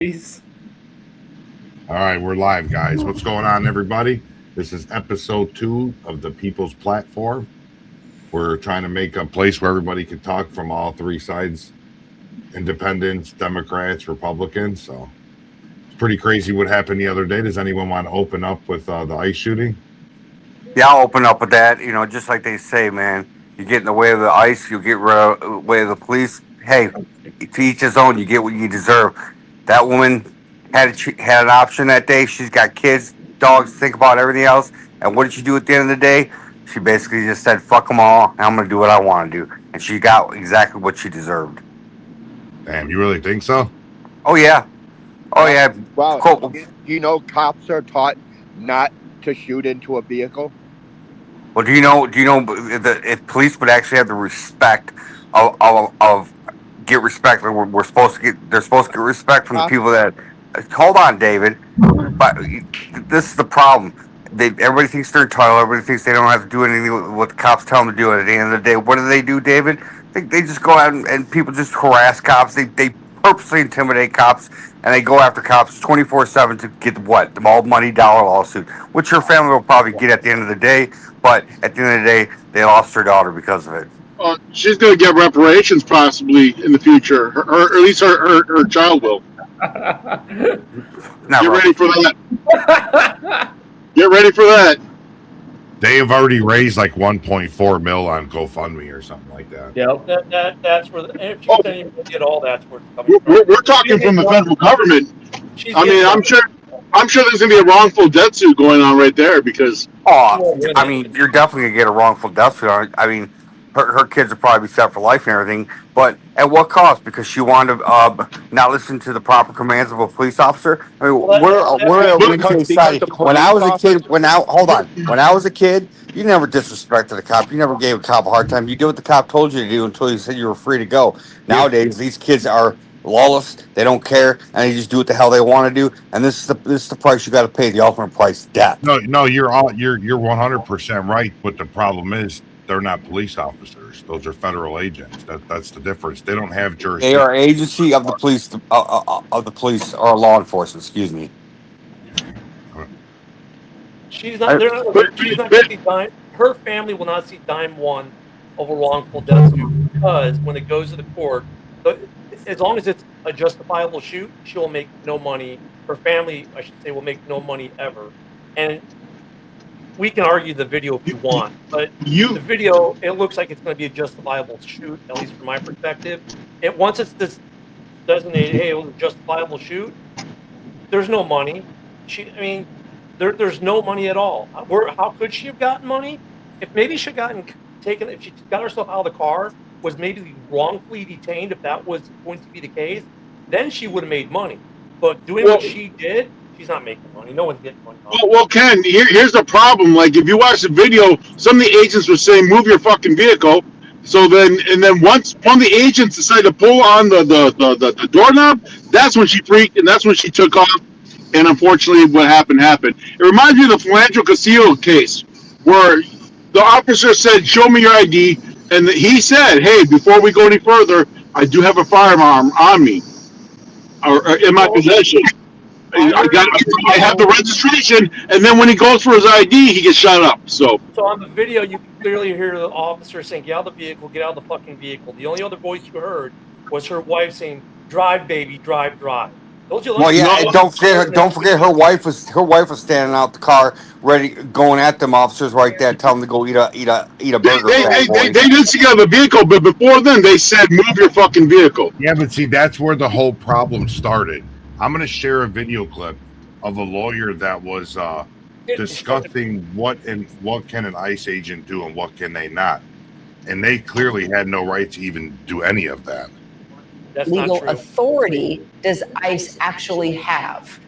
Peace. All right, we're live, guys. What's going on, everybody? This is episode 2 of the People's Platform. We're trying to make a place where everybody can talk from all three sides: independents, Democrats, Republicans. So it's pretty crazy what happened the other day. Does anyone want to open up with the ICE shooting? Yeah, I'll open up with that. You know, just like they say, man, you get in the way of the ICE, you get in the way of the police. Hey, to each his own. You get what you deserve. That woman had an option that day. She's got kids, dogs, think about everything else. And what did she do at the end of the day? She basically just said, "Fuck them all, and I'm gonna do what I want to do." And she got exactly what she deserved. Damn, you really think so? Oh yeah, oh yeah. Well, Cool. you know, cops are taught not to shoot into a vehicle. Well, do you know if police would actually have the respect of get respect, we're supposed to get, they're supposed to get respect from the people that. Hold on, David. But this is the problem. Everybody thinks they're entitled. Everybody thinks they don't have to do anything with what the cops tell them to do. And at the end of the day, what do, David? They just go out and people just harass cops. They purposely intimidate cops, and they go after cops 24/7 to get what? The all money dollar lawsuit, which your family will probably get at the end of the day. But at the end of the day, they lost their daughter because of it. She's going to get reparations possibly in the future, or at least her child will. Get ready for that. Get ready for that. They have already raised like 1.4 mil on GoFundMe or something like that. Yep, that's where. If you can't even get all that's where it's coming from. We're talking from the federal government. I mean, I'm sure there's going to be a wrongful death suit going on right there because. Oh, I mean, you're definitely going to get a wrongful death suit. I mean, her kids will probably be set for life and everything, but at what cost? Because she wanted to not listen to the proper commands of a police officer. I mean, we're a rich society. When I was a kid, when I was a kid, you never disrespected a cop. You never gave a cop a hard time. You did what the cop told you to do until he said you were free to go. Nowadays, these kids are lawless. They don't care, and they just do what the hell they want to do. And this is the price you got to pay. The ultimate price: death. No, you're 100% right. But the problem is, they're not police officers. Those are federal agents. That's the difference. They don't have jurisdiction. They are agency of the police or law enforcement. Excuse me. She's not going to see dime. Her family will not see dime one of a wrongful death suit because when it goes to the court, as long as it's a justifiable shoot, she'll make no money. Her family, I should say, will make no money ever. And we can argue the video if you want, but the video, it looks like it's going to be a justifiable shoot, at least from my perspective. Once it's this designated, hey, it was a justifiable shoot, there's no money. There's no money at all. How could she have gotten money? If maybe she if she got herself out of the car, was maybe wrongfully detained, if that was going to be the case, then she would have made money. But doing what she did, she's not making money. No one's getting money. Well, Ken, here's the problem. Like, if you watch the video, some of the agents were saying, "Move your fucking vehicle." So then once one of the agents decided to pull on the doorknob, that's when she freaked, and that's when she took off. And unfortunately, what happened. It reminds me of the Philando Castillo case, where the officer said, "Show me your ID," and he said, "Hey, before we go any further, I do have a firearm on me, or in my possession. I have the registration," and then when he goes for his ID, he gets shot up. So on the video, you can clearly hear the officer saying, "Get out of the vehicle, get out of the fucking vehicle." The only other voice you heard was her wife saying, "Drive, baby, drive, drive." Well, yeah, and don't forget her wife was standing out the car, ready, going at them officers right there, telling them to go eat a burger. They did see out of the vehicle, but before then they said, "Move your fucking vehicle." Yeah, but see, that's where the whole problem started. I'm going to share a video clip of a lawyer that was discussing what can an ICE agent do and what can they not, and they clearly had no right to even do any of that. That's legal authority does ICE actually have?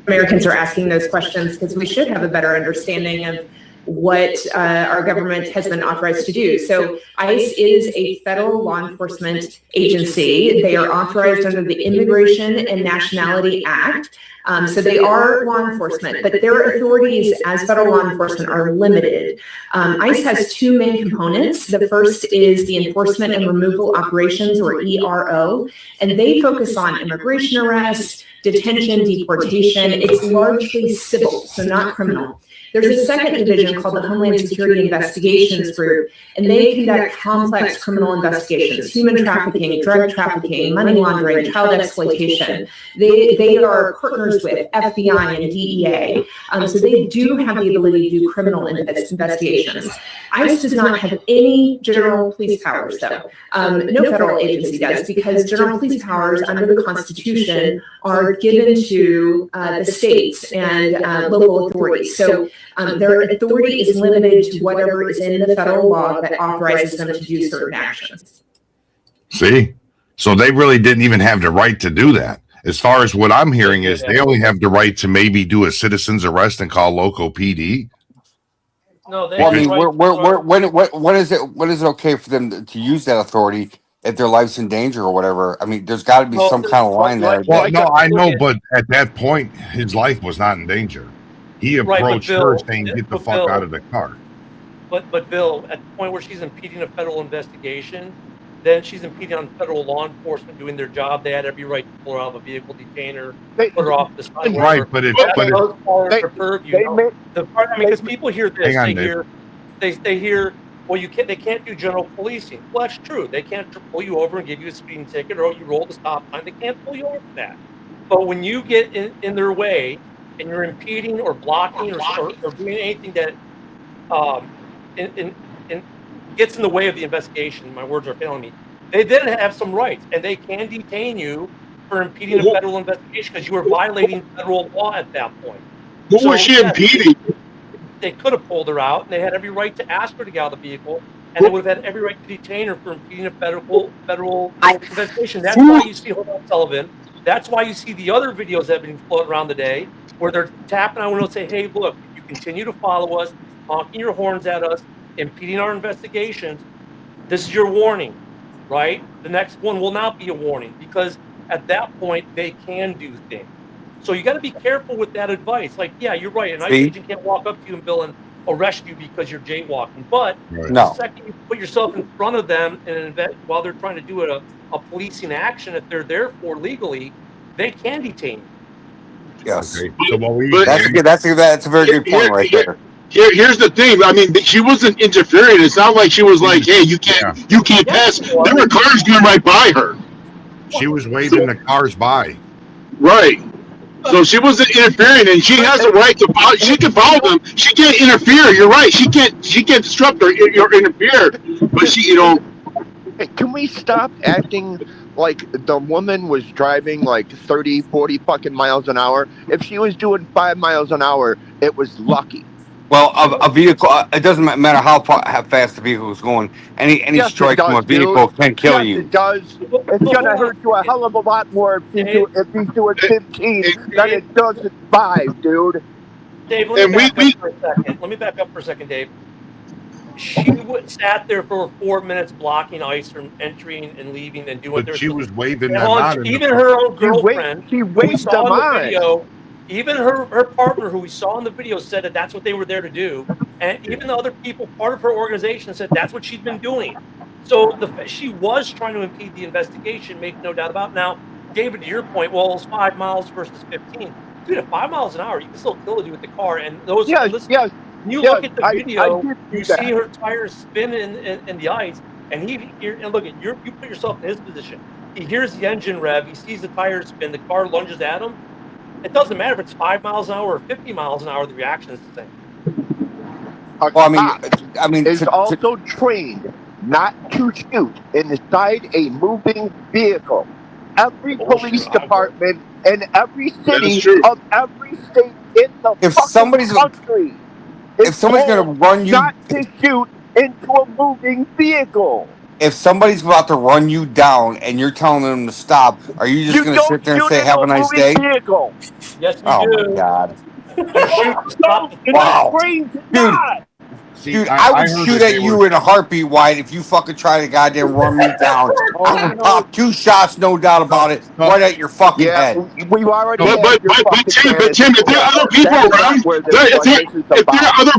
Americans are asking those questions because we should have a better understanding of what our government has been authorized to do. So ICE is a federal law enforcement agency. They are authorized under the Immigration and Nationality Act. So they are law enforcement, but their authorities as federal law enforcement are limited. ICE has two main components. The first is the Enforcement and Removal Operations, or ERO, and they focus on immigration arrest, detention, deportation. It's largely civil, so not criminal. There's a second division called the Homeland Security Investigations Group, and they conduct complex criminal investigations, human trafficking, drug trafficking, money laundering, child exploitation. They are partners with FBI and DEA, so they do have the ability to do criminal investigations. ICE does not have any general police powers, though. No federal agency does, because general police powers under the Constitution are given to the states and local authorities. So their authority is limited to whatever is in the federal law that authorizes them to do certain actions. See? So they really didn't even have the right to do that. As far as what I'm hearing is they only have the right to maybe do a citizen's arrest and call local PD. No, they. Well, I mean, when is it okay for them to use that authority if their life's in danger or whatever? I mean, there's got to be some kind of line there. Well, no, I know, but at that point, his life was not in danger. He approached her saying, "Get the fuck out of the car." But Bill, at the point where she's impeding a federal investigation, then she's impeding on federal law enforcement doing their job. They had every right to pull her out of a vehicle, detain her, put her off the side. Right, but it's because people hear this, they hear, well, they can't do general policing. Well, that's true. They can't pull you over and give you a speeding ticket, or you roll the stop sign. They can't pull you over for that. But when you get in their way and you're impeding or blocking or doing anything that gets in the way of the investigation, my words are failing me, they then have some rights, and they can detain you for impeding a federal investigation because you were violating federal law at that point. Who was she impeding? They could have pulled her out, and they had every right to ask her to get out of the vehicle, and they would have had every right to detain her for impeding a federal investigation. That's why you see, hold on, Sullivan, that's why you see the other videos that have been floating around the day where they're tapping on windows and say, hey, look, if you continue to follow us, honking your horns at us, impeding our investigations, this is your warning, right? The next one will not be a warning, because at that point they can do things. So you got to be careful with that advice. Like, yeah, you're right. An ICE agent can't walk up to you and Bill and arrest you because you're jaywalking. But the second you put yourself in front of them and while they're trying to do a policing action, if they're there for legally, they can detain you. Yes. Okay. So that's a very good point right there. Here's the thing. I mean, she wasn't interfering. It's not like she was like, "Hey, you can't pass." There were cars going right by her. She was waving the cars by. Right. So she wasn't interfering, and she has a right to follow. She can follow them. She can't interfere. You're right. She can't disrupt or interfere. But she, Can we stop acting like the woman was driving like 30, 40 fucking miles an hour? If she was doing 5 miles an hour, it was lucky. Well, a vehicle, it doesn't matter how fast the vehicle is going. Any strike from a vehicle can kill you. It does. It's going to hurt you a hell of a lot more if he's doing 15 than it does at 5, dude. Dave, let me back up for a second, Dave. She sat there for 4 minutes blocking ICE from entering and leaving and doing. But she was waving them on. Even her own girlfriend, she waved them on. Even her partner, who we saw in the video, said that that's what they were there to do. And even the other people, part of her organization, said that's what she'd been doing. So she was trying to impede the investigation, make no doubt about it. Now, David, to your point, well, it's 5 miles versus 15. Dude, at 5 miles an hour, you can still kill a dude with the car. And those, when you look at the video, you see her tires spin in the ice. And and look at you put yourself in his position. He hears the engine rev, he sees the tires spin, the car lunges at him. It doesn't matter if it's 5 miles an hour or 50 miles an hour, the reaction is the same. Well, I mean, is also trained not to shoot inside a moving vehicle. Every police department in every city of every state in the country. If somebody's going to run you, not to shoot into a moving vehicle. If somebody's about to run you down and you're telling them to stop, are you just going to sit there and say, have a nice day? Vehicle. Yes, you do. Oh, my God. Wow. See, Dude, I would heard shoot that at they you were- in a heartbeat, White, if you fucking try to goddamn run me down. I would pop 2 shots, no doubt about it, right at your fucking Yeah, head. we've already But- had your fucking Tim, fantasy if there are before. other people That's not around, where if there are about. other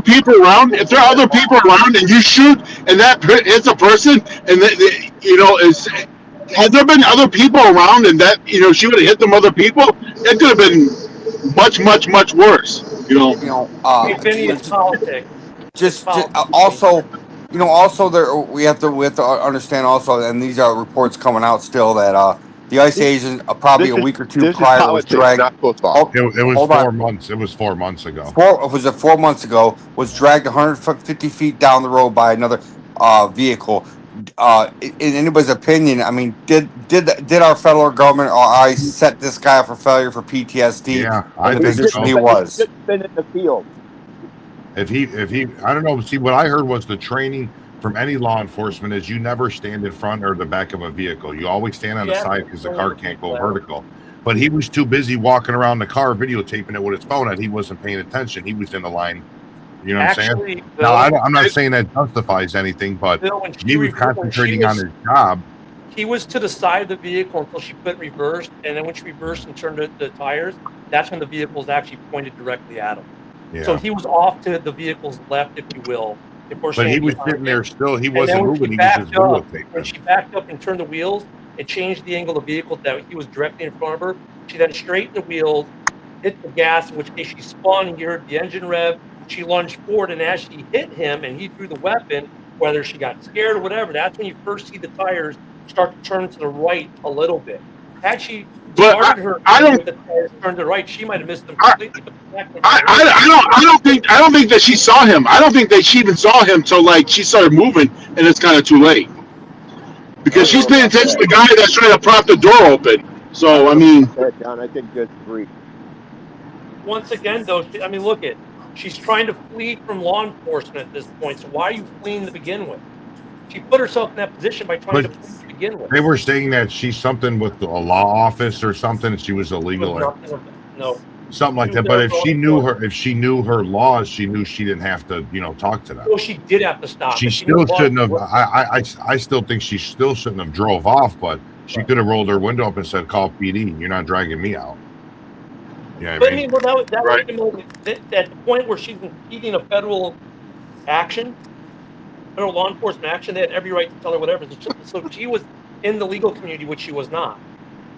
people around, and you shoot and it's a person, and has there been other people around and that she would have hit them other people? It could have been much, much, much worse. Hey, Vinny, it's politics. Just also, also there we have to understand also, and these are reports coming out still that the ICE agent probably a week or two prior was dragged. Not football. It was Hold 4 on. months. It was 4 months ago. 4 months ago, was dragged 150 feet down the road by another vehicle. In anybody's opinion, I mean, did our federal government or ICE set this guy up for failure for PTSD? Yeah, I And think the position so. he was. Just been in the field. If he, I don't know. See, what I heard was the training from any law enforcement is you never stand in front or the back of a vehicle. You always stand on the side because the car can't go vertical. But he was too busy walking around the car videotaping it with his phone, and he wasn't paying attention. He was in the line. You know what I'm saying? Now, I'm not saying that justifies anything, but he was concentrating on his job. He was to the side of the vehicle until she put reverse, and then when she reversed and turned the tires, that's when the vehicle was actually pointed directly at him. Yeah. So he was off to the vehicle's left, if you will. But he was sitting there still. He And wasn't then when moving. she He was just backed up, videotaping. when she backed up and turned the wheels, it changed the angle of the vehicle that he was directly in front of her. She then straightened the wheels, hit the gas, in which case she spun, and you heard the engine rev. She lunged forward, and as she hit him and he threw the weapon, whether she got scared or whatever, that's when you first see the tires start to turn to the right a little bit. Had she started her with the tires turned to the right, she might have missed them completely. I don't think that she saw him. I don't think that she even saw him till like she started moving, and it's kind of too late. Because she's paying attention to the guy that's trying to prop the door open. So I mean, John, I think that's great. Once again, though, I mean, look at. She's trying to flee from law enforcement at this point. So why are you fleeing to begin with? She put herself in that position by trying to flee to begin with. They were saying that she's something with a law office or something. She was illegal. No. Something like that. But if she knew her laws, she knew she didn't have to, talk to them. Well, she did have to stop. She still shouldn't have. I still think she still shouldn't have drove off, but she could have rolled her window up and said, "Call PD. You're not dragging me out." Yeah, But I mean, that was at the point where she's impeding a federal action, federal law enforcement action. They had every right to tell her whatever. So if she was in the legal community, which she was not,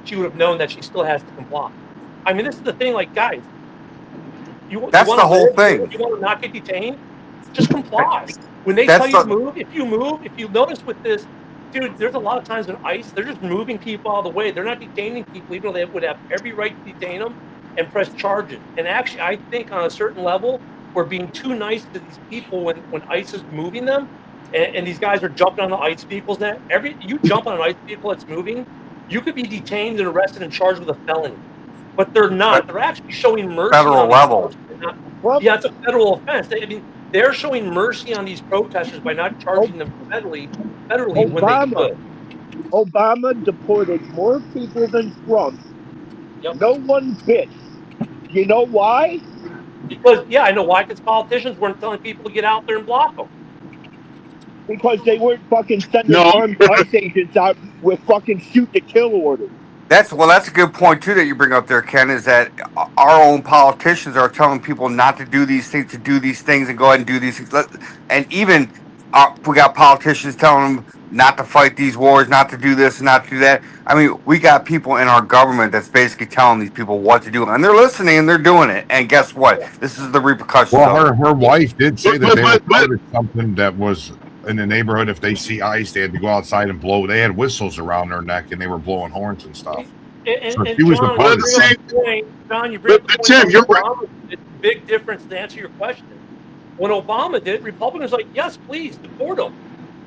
she would have known that she still has to comply. I mean, this is the thing. Like, guys, that's the whole thing. You want to not get detained? Just comply. When they tell you to move, if you notice with this, dude, there's a lot of times in ICE, they're just moving people out of the way. They're not detaining people, even though they would have every right to detain them and press charges. And actually, I think on a certain level, we're being too nice to these people when ICE is moving them, and these guys are jumping on the ICE vehicles. Now, you jump on an ICE vehicle that's moving, you could be detained and arrested and charged with a felony. But they're not. They're actually showing mercy. Federal level. Yeah, it's a federal offense. They're showing mercy on these protesters by not charging them federally when they could. Obama deported more people than Trump. Yep. No one bitched. You know why? Because, I know why. Because politicians weren't telling people to get out there and block them. Because they weren't fucking sending armed ICE agents out with fucking shoot-to-kill orders. That's a good point too that you bring up there, Ken. Is that our own politicians are telling people not to do these things, and go ahead and do these things. And even we got politicians telling them not to fight these wars, not to do this, not to do that. I mean, we got people in our government that's basically telling these people what to do, and they're listening and they're doing it. And guess what? This is the repercussions. Well, her wife did say that they reported something that was in the neighborhood. If they see ICE, they had to go outside and blow. They had whistles around their neck and they were blowing horns and stuff. And she was John, the point. John, you bring up the point. Tim, you're right. It's a big difference to answer your question. When Obama did, Republicans were like, yes, please deport them,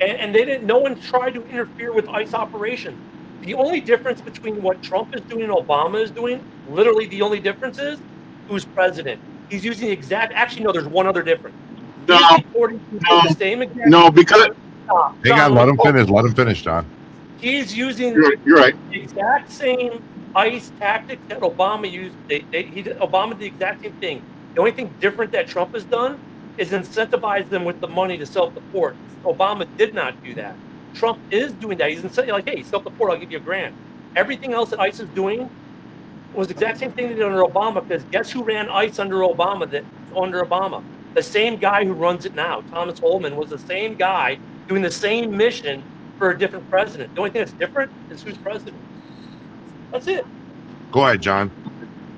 and they didn't. No one tried to interfere with ICE operations. The only difference between what Trump is doing and Obama is doing, literally the only difference is who's president. He's using the exact. Actually, no, there's one other difference. No, because let him finish. Let him finish, John. He's using you're right. The exact same ICE tactics that Obama used. Obama did the exact same thing. The only thing different that Trump has done is incentivize them with the money to self-deport. Obama did not do that. Trump is doing that. He's like, hey, self-deport, I'll give you $1,000. Everything else that ICE is doing was the exact same thing they did under Obama, because guess who ran ICE under Obama? The same guy who runs it now, Thomas Holman, was the same guy doing the same mission for a different president. The only thing that's different is who's president. That's it. Go ahead, John.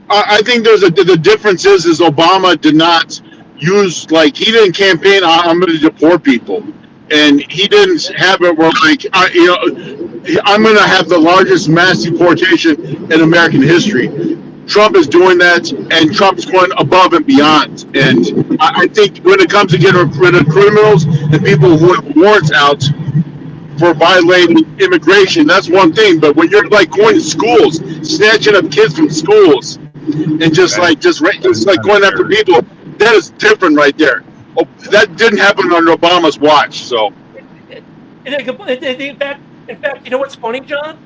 I think the difference is Obama did not use, like, he didn't campaign, I'm going to deport people. And he didn't have it where, like, I'm going to have the largest mass deportation in American history. Trump is doing that, and Trump's going above and beyond. And I think when it comes to getting rid of criminals and people who have warrants out for violating immigration, that's one thing. But when you're, like, going to schools, snatching up kids from schools, and just like going after people, that is different right there. That didn't happen under Obama's watch. So, in fact, you know what's funny, John?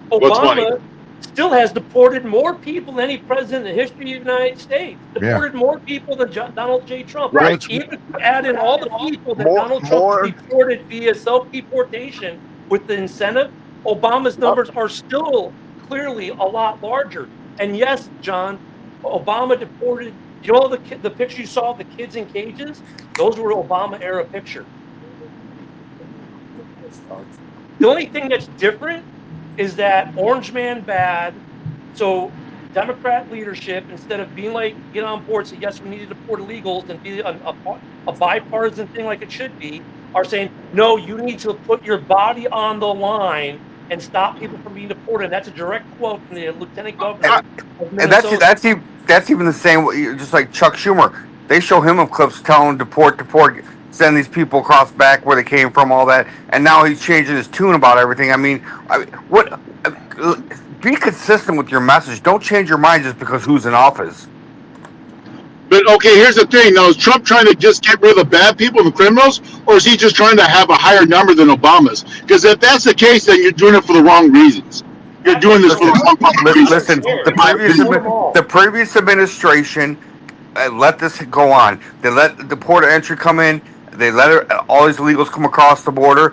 What's funny? Obama still has deported more people than any president in the history of the United States. Deported more people than Donald J. Trump. Right. Even if you add in all the people that Donald Trump deported via self-deportation with the incentive, Obama's numbers are still clearly a lot larger. And yes, John, Obama deported. You know the picture you saw of the kids in cages? Those were Obama era pictures. The only thing that's different is that Orange Man bad. So Democrat leadership, instead of being like, get on board, say, yes, we need to deport illegals and be a bipartisan thing like it should be, are saying, no, you need to put your body on the line and stop people from being deported. And that's a direct quote from the lieutenant governor. And that's even the same, just like Chuck Schumer. They show him of clips telling him deport, send these people across back where they came from, all that. And now he's changing his tune about everything. I mean, be consistent with your message. Don't change your mind just because who's in office. but okay, here's the thing. Now, is Trump trying to just get rid of the bad people and the criminals, or is he just trying to have a higher number than Obama's? Because if that's the case, then you're doing it for the wrong reasons. You're doing this for the wrong reasons. Listen, the previous administration let this go on. They let the port of entry come in. They let all these illegals come across the border.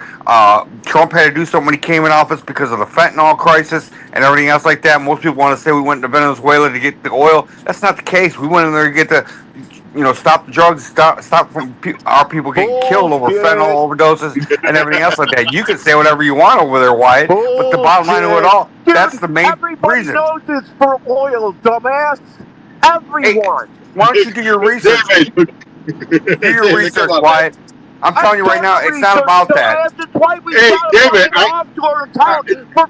Trump had to do something when he came in office because of the fentanyl crisis and everything else like that. Most people want to say we went to Venezuela to get the oil. That's not the case. We went in there to get the, stop the drugs, stop from our people getting killed over fentanyl overdoses and everything else like that. You can say whatever you want over there, Wyatt, but the bottom line of it all, that's the main reason. Everybody knows it's for oil, dumbass. Everyone. Why don't you do your research? Do your research, Wyatt. I'm telling you right now, it's not about that.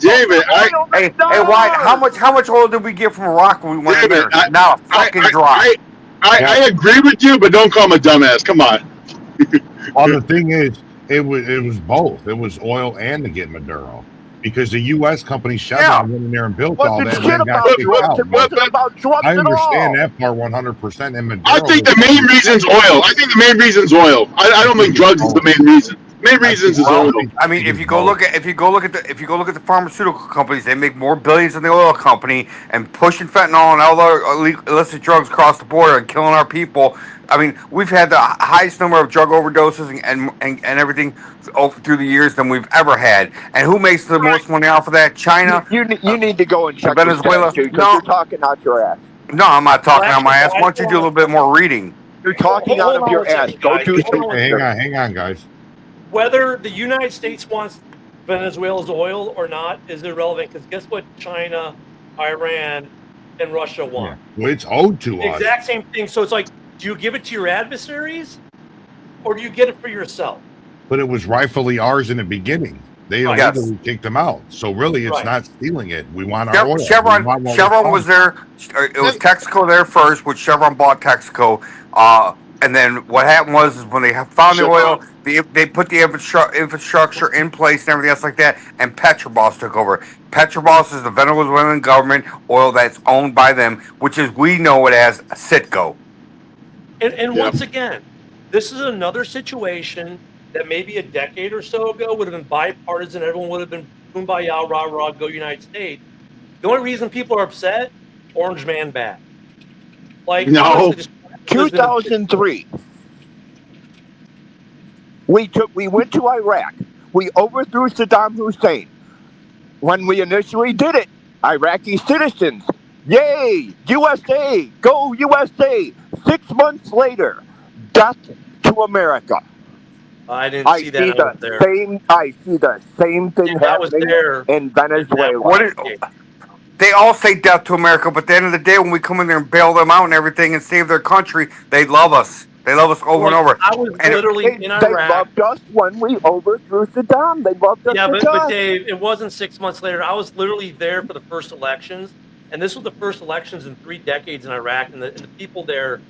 Hey, Wyatt, how much oil did we get from Iraq when we went in there? Now, fucking dry. I agree with you, but don't call him a dumbass. Come on. Well, the thing is, it was both. It was oil and to get Maduro. Because the U.S. company Chevron went in there and built all that and then got kicked out. I understand that part 100%. And Maduro, I think the main reason's oil. I don't think drugs is the main reason. Main reasons is oil. I mean, if you go look at the pharmaceutical companies, they make more billions than the oil company, and pushing fentanyl and other illicit drugs across the border and killing our people. I mean, we've had the highest number of drug overdoses and everything through the years than we've ever had. And who makes the most money off of that? China. You need to go and check Venezuela. No, you're talking out your ass. No, I'm not talking out my ass. Why don't you do a little bit more reading? You're talking out of your ass. Go do some. Hang on, guys. Whether the United States wants Venezuela's oil or not is irrelevant, because guess what China, Iran, and Russia want? Yeah. Well, it's owed to us. Exact same thing. So it's like, do you give it to your adversaries or do you get it for yourself? But it was rightfully ours in the beginning. They illegally kicked them out. So really, it's not stealing it. We want our oil. Chevron was there. It was Texaco there first, which Chevron bought Texaco. And then what happened was when they found the oil, they put the infrastructure in place and everything else like that, and Petrobras took over. Petrobras is the Venezuelan government oil that's owned by them, which is, we know it as Citgo. And once again, this is another situation that maybe a decade or so ago would have been bipartisan. Everyone would have been kumbaya, rah, rah, go United States. The only reason people are upset, Orange Man bad. Like, no. 2003. We went to Iraq. We overthrew Saddam Hussein. When we initially did it, Iraqi citizens, yay, USA, go USA. 6 months later, death to America. I didn't see that. I see the same thing happening in Venezuela. They all say death to America, but at the end of the day, when we come in there and bail them out and everything and save their country, they love us. They love us over and over. I was literally in Iraq. They loved us when we overthrew Saddam. They loved us. Yeah, but Dave, it wasn't 6 months later. I was literally there for the first elections, and this was the first elections in 3 decades in Iraq, and the people there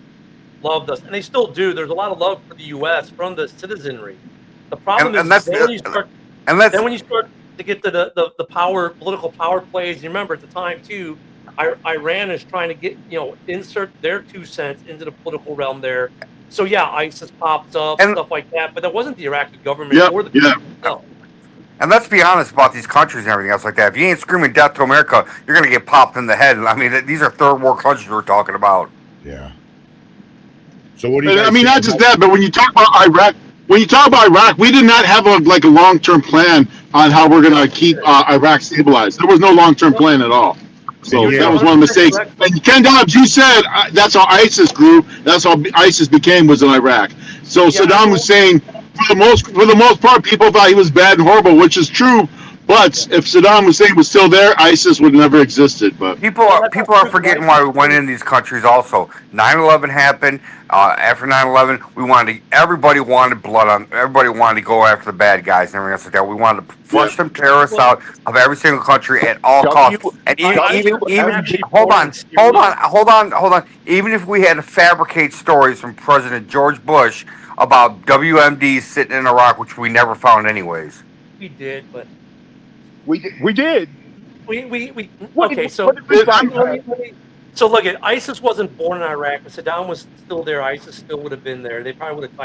loved us, and they still do. There's a lot of love for the U.S. from the citizenry. The problem is when you start to get to the political power plays. You remember at the time too, Iran is trying to get insert their 2 cents into the political realm there. So yeah, ISIS pops up and stuff like that, but that wasn't the Iraqi government or the people themselves. And let's be honest about these countries and everything else like that. If you ain't screaming death to America, you're gonna get popped in the head. I mean, these are third world countries we're talking about. Yeah. So what do you? I mean, not just that, but when you talk about Iraq, we did not have a long-term plan on how we're going to keep Iraq stabilized. There was no long-term plan at all. So that was one of the mistakes. And Ken Dobbs, you said that's how ISIS grew. That's how ISIS was in Iraq. So Saddam Hussein, for the most part, people thought he was bad and horrible, which is true. But if Saddam Hussein was still there, ISIS would never existed. But people are forgetting why we went in these countries. Also, 9/11 happened. After 9/11, everybody wanted blood on. Everybody wanted to go after the bad guys and everything else like that. We wanted to flush them terrorists out of every single country at all costs. And hold on. Even if we had to fabricate stories from President George Bush about WMDs sitting in Iraq, which we never found anyways. We did, but. We did. Okay, so look at ISIS wasn't born in Iraq. If Saddam was still there, ISIS still would have been there. They probably would have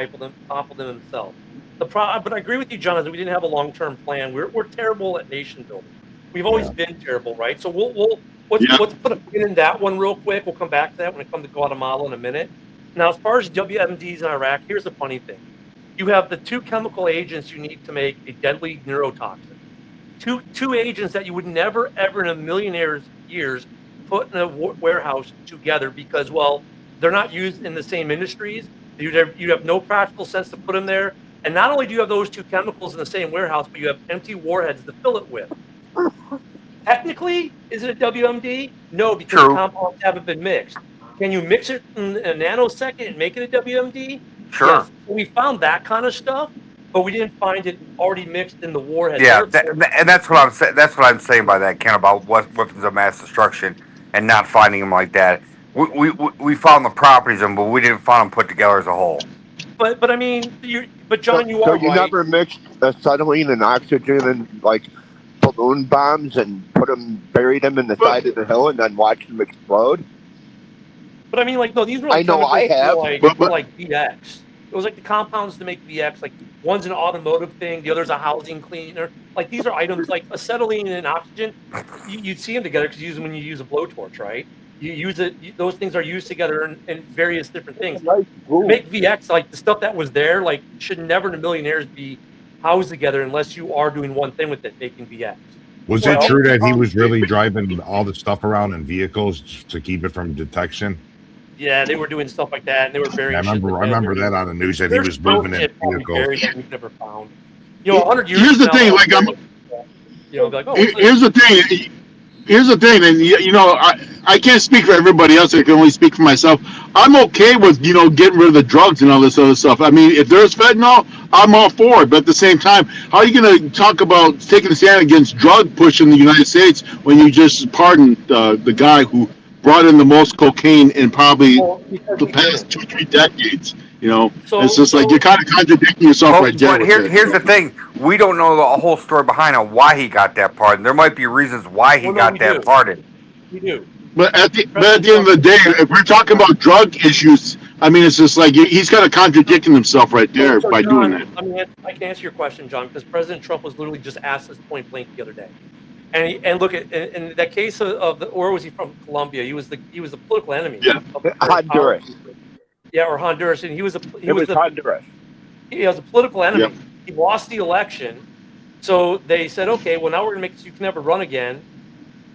toppled them themselves. But I agree with you, Jonathan. We didn't have a long-term plan. We're terrible at nation building. We've always been terrible, right? So let's put a pin in that one real quick. We'll come back to that when it comes to Guatemala in a minute. Now, as far as WMDs in Iraq, here's the funny thing: you have the 2 chemical agents you need to make a deadly neurotoxin. Two agents that you would never, ever in a million years put in a warehouse together because, well, they're not used in the same industries. You'd have no practical sense to put them there. And not only do you have those 2 chemicals in the same warehouse, but you have empty warheads to fill it with. Technically, is it a WMD? No, because the compounds haven't been mixed. Can you mix it in a nanosecond and make it a WMD? Sure. Yes. We found that kind of stuff. But we didn't find it already mixed in the warhead. Yeah, and that's what I'm saying. That's what I'm saying by that, Ken, about weapons of mass destruction and not finding them like that. We found the properties of them, but we didn't find them put together as a whole. But I mean, John, you are right. So you never mixed acetylene and oxygen and like balloon bombs and buried them in the side of the hill and then watched them explode? But I mean, like, no, these were like I have. Like VX. It was like the compounds to make VX. Like one's an automotive thing, the other's a housing cleaner. Like these are items like acetylene and oxygen. You'd see them together because you use them when you use a blowtorch, right? You use it; those things are used together in various different things. To make VX, like the stuff that was there, like should never in a million years be housed together unless you are doing one thing with it, making VX. Was it true that he was really driving all the stuff around in vehicles to keep it from detection? Yeah, they were doing stuff like that, and they were burying. I remember that on the news that he was moving in vehicles. That we've never found. 100 years. Here's the thing, like here's the thing. Here's the thing, and I can't speak for everybody else. I can only speak for myself. I'm okay with getting rid of the drugs and all this other stuff. I mean, if there's fentanyl, I'm all for it. But at the same time, how are you going to talk about taking a stand against drug push in the United States when you just pardoned the guy who brought in the most cocaine in probably the past 2-3 decades? It's just like you're kind of contradicting yourself right there. But here's the thing: we don't know the whole story behind it, why he got that pardon. There might be reasons why he got that pardon. We do. But at the end of the day, if we're talking about drug issues, I mean, it's just like he's kind of contradicting himself right there by doing that. I mean, I can answer your question, John, because President Trump was literally just asked this point blank the other day. And look at in that case of where was he from? Colombia. He was the political enemy. Yeah, Honduras. Yeah, or Honduras, and he was Honduras. he has a political enemy. Yep. He lost the election, so they said, okay, well now we're going to make so you can never run again.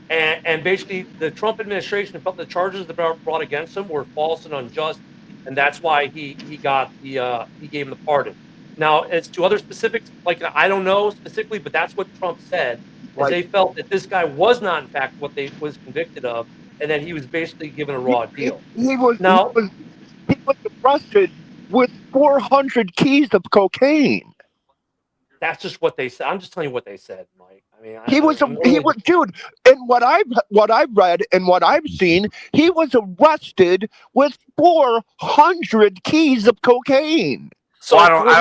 And basically, the Trump administration felt the charges that were brought against him were false and unjust, and that's why he got the he gave him the pardon. Now, as to other specifics, like I don't know specifically, but that's what Trump said. Is they felt that this guy was not, in fact, what they was convicted of, and that he was basically given a raw deal. He was arrested with 400 keys of cocaine. That's just what they said. I'm just telling you what they said, Mike. I mean, he was, dude. And what I've read and what I've seen, he was arrested with 400 keys of cocaine. So I don't know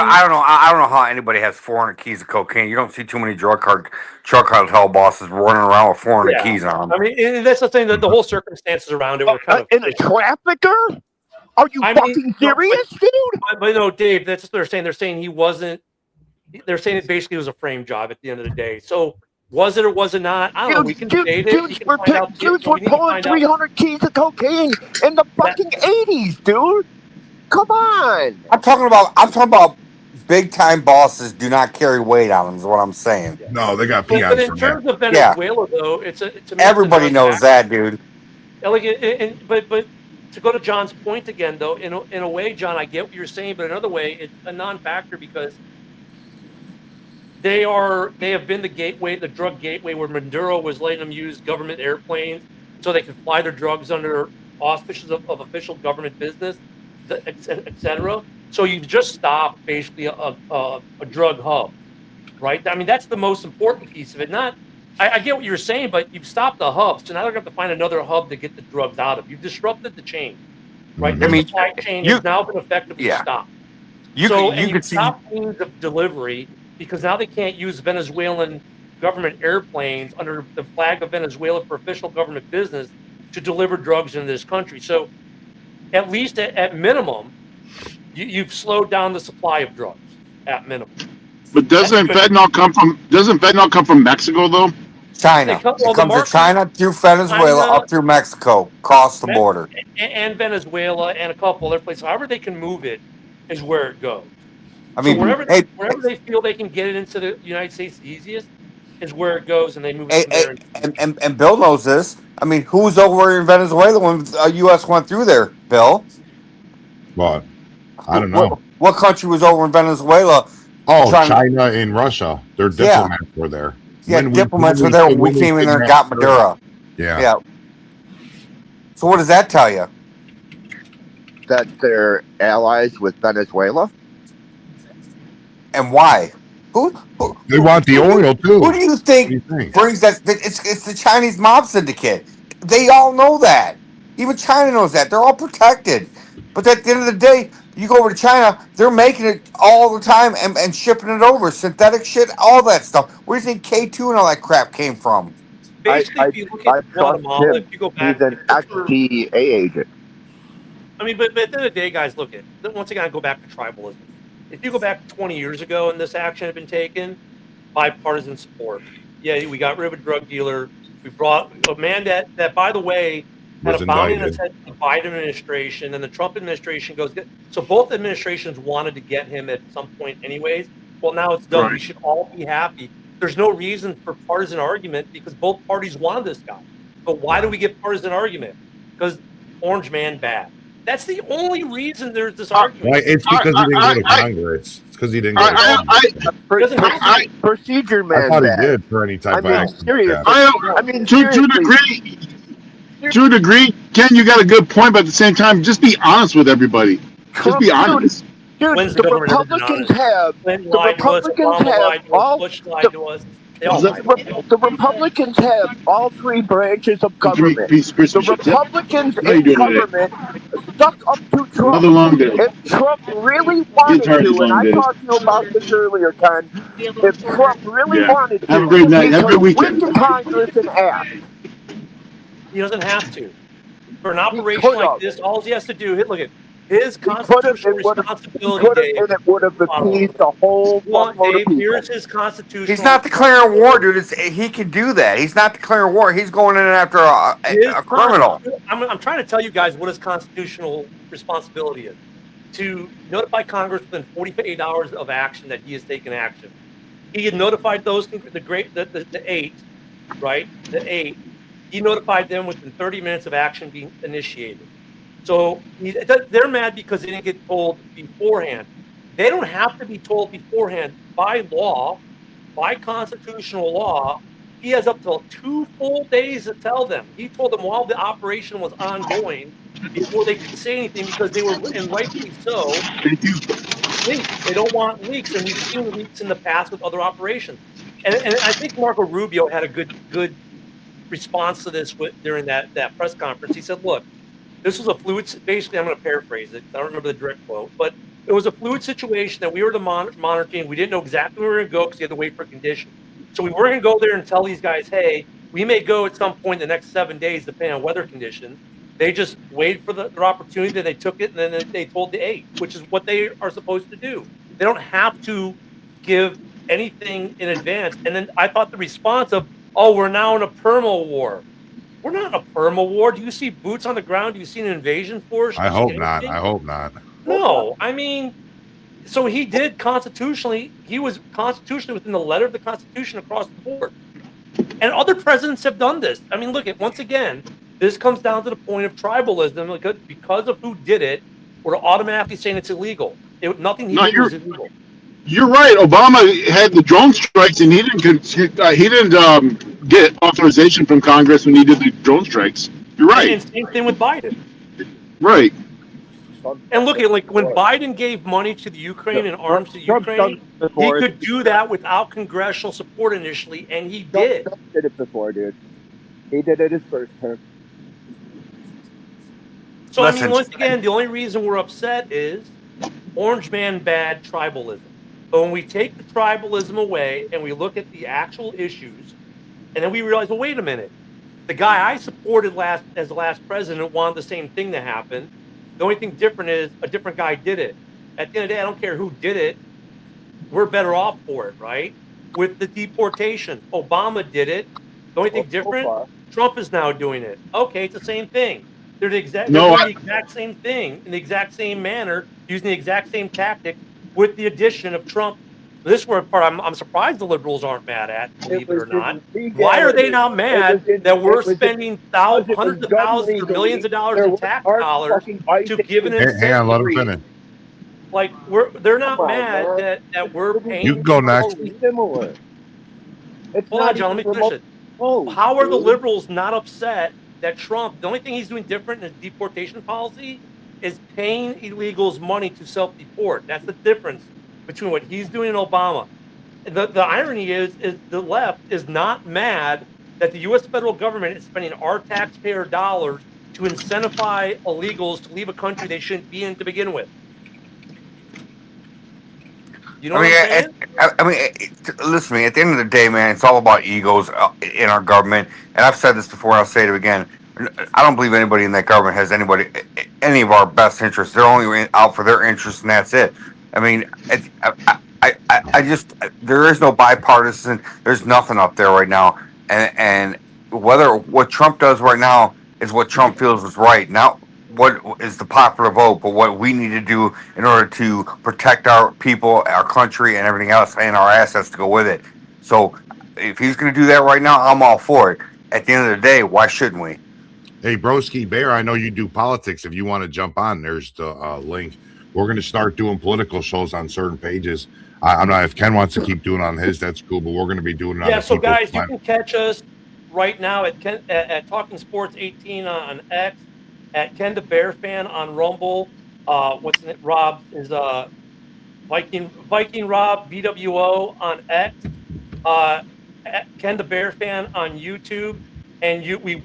how anybody has 400 keys of cocaine. You don't see too many drug cartel bosses running around with 400 keys on them. I mean, that's the thing. That the whole circumstances around it were kind of. And a trafficker? Are you fucking serious, dude? But no, Dave. That's what they're saying. They're saying he wasn't. They're saying it basically was a frame job at the end of the day. So was it or was it not? I don't know. We can debate it. Dudes were pulling 300 keys of cocaine in the fucking 80s, dude. Come on. I'm talking about big time bosses do not carry weight on them. Is what I'm saying. No, they got peons. But in terms of Venezuela, though, it's everybody knows that, dude. Like, but to go to John's point again, though, in a way, John, I get what you're saying, but another way, it's a non-factor because they have been the drug gateway where Maduro was letting them use government airplanes so they could fly their drugs under auspices of official government business, etc. So you just stopped basically a drug hub, right? I mean, that's the most important piece of it. I get what you're saying, but you've stopped the hub, so now they're going to have to find another hub to get the drugs out of. You've disrupted the chain, right? The supply chain has now been effectively stopped. You can stop means of delivery because now they can't use Venezuelan government airplanes under the flag of Venezuela for official government business to deliver drugs into this country. So at least at minimum, you've slowed down the supply of drugs at minimum. But doesn't fentanyl come from Mexico though? China. It comes to China through Venezuela up through Mexico, across the border. And Venezuela and a couple other places. However they can move it is where it goes. I mean, wherever they feel they can get it into the United States the easiest is where it goes, and they move it from there. And Bill knows this. I mean, who was over in Venezuela when the U.S. went through there, Bill? What? I don't know. What country was over in Venezuela? Oh, China and Russia. Their diplomats were there. Yeah, diplomats were there when we came in there and got Maduro. Yeah. So what does that tell you? That they're allies with Venezuela? And why? They want the oil too. Who do you think brings that? It's the Chinese mob syndicate. They all know that. Even China knows that. They're all protected. But at the end of the day, you go over to China, they're making it all the time and shipping it over. Synthetic shit, all that stuff. Where do you think K2 and all that crap came from? Basically, if you look at Guatemala, if you go back, he's an ex-DEA agent. I mean, but at the end of the day, guys, look at once again, I go back to tribalism. If you go back 20 years ago and this action had been taken, bipartisan support. Yeah, we got rid of a drug dealer. We brought a man that by the way, had a bounty that said the Biden administration and the Trump administration goes. So both administrations wanted to get him at some point anyways. Well, now it's done. Right. We should all be happy. There's no reason for partisan argument because both parties wanted this guy. But why do we get partisan argument? Because Orange Man bad. That's the only reason there's this argument. Right, it's because he didn't go to Congress. It's because he didn't go to Congress. Procedure man. I thought he did for any type of action. Serious. I mean, to a degree, Ken, you got a good point, but at the same time, just be honest with everybody. Just be honest. Dude, the Republicans have the Republicans have all three branches of government. The Republicans in government stuck up to Trump. If Trump really wanted to, and I talked to you about this earlier, Ken, if Trump really wanted to, have a great night. Have a good weekend. Went to Congress and asked. He doesn't have to. For an operation like this, all he has to do, look at his constitutional responsibility. And it would have appeased the whole Dave, here's his constitutional. He's not declaring war, dude. He can do that. He's not declaring war. He's going in after a criminal. I'm trying to tell you guys what his constitutional responsibility is. to notify Congress within 48 hours of action that he has taken action. He had notified those, the 8, right? The 8. He notified them within 30 minutes of action being initiated. So they're mad because they didn't get told beforehand. They don't have to be told beforehand. By law, by constitutional law, he has up to 2 full days to tell them. He told them while the operation was ongoing before they could say anything, because they were, and rightfully so, leaks. They don't want leaks, and we've seen leaks in the past with other operations. And I think Marco Rubio had a good response to this during that press conference. He said, look, this was a fluid, basically, I'm going to paraphrase it. I don't remember the direct quote, but it was a fluid situation that we were monitoring. We didn't know exactly where we were going to go because we had to wait for conditions. So we weren't going to go there and tell these guys, hey, we may go at some point in the next 7 days, depending on weather conditions. They just waited for their opportunity, then they took it, and then they told the 8, which is what they are supposed to do. They don't have to give anything in advance. And then I thought the response of, oh, we're now in a perma war. We're not in a perma war. Do you see boots on the ground? Do you see an invasion force? I hope not. I hope not. No, I mean, so he did constitutionally. He was constitutionally within the letter of the Constitution across the board. And other presidents have done this. I mean, look at, once again, this comes down to the point of tribalism. Because of who did it, we're automatically saying it's illegal. Nothing he did was illegal. You're right. Obama had the drone strikes, and he didn't get authorization from Congress when he did the drone strikes. You're right. And same thing with Biden. Right. And look at, like, when Biden gave money to the Ukraine and arms to Ukraine, he could do that without congressional support initially, and he did. Trump did it before, dude. He did it his first term. So, I mean, once again, the only reason we're upset is Orange Man bad tribalism. But when we take the tribalism away and we look at the actual issues, and then we realize, well, wait a minute. The guy I supported as the last president wanted the same thing to happen. The only thing different is a different guy did it. At the end of the day, I don't care who did it. We're better off for it, right? With the deportation, Obama did it. The only thing different, Trump is now doing it. Okay, it's the same thing. They're the exact same thing in the exact same manner, using the exact same tactic, with the addition of Trump. This is where part I'm surprised the liberals aren't mad at, believe it or not. Why are they not mad that we're spending hundreds of thousands or millions of dollars in tax dollars to give an incentive? Hang on, let them finish. Like, they're not mad that we're paying. You can go next. Similar. Hold on, John, let me finish it. How are the liberals not upset that Trump, the only thing he's doing different in his deportation policy is paying illegals money to self-deport? That's the difference between what he's doing and Obama. The irony is the left is not mad that the U.S. federal government is spending our taxpayer dollars to incentivize illegals to leave a country they shouldn't be in to begin with. You know what I'm saying? Listen to me. At the end of the day, man, it's all about egos in our government. And I've said this before, and I'll say it again. I don't believe anybody in that government has any of our best interests. They're only out for their interests, and that's it. I mean, I just, there is no bipartisan. There's nothing up there right now. And what Trump does right now is what Trump feels is right. Not what is the popular vote, but what we need to do in order to protect our people, our country, and everything else, and our assets to go with it. So if he's going to do that right now, I'm all for it. At the end of the day, why shouldn't we? Hey, Broski Bear, I know you do politics. If you want to jump on, there's the link. We're going to start doing political shows on certain pages. I'm not, if Ken wants to keep doing on his, that's cool, but we're going to be doing it on the so guys, you can catch us right now at Talking Sports 18 on X, at Ken the Bear Fan on Rumble. What's in it? Rob is Viking Rob VWO on X. At Ken the Bear Fan on YouTube, and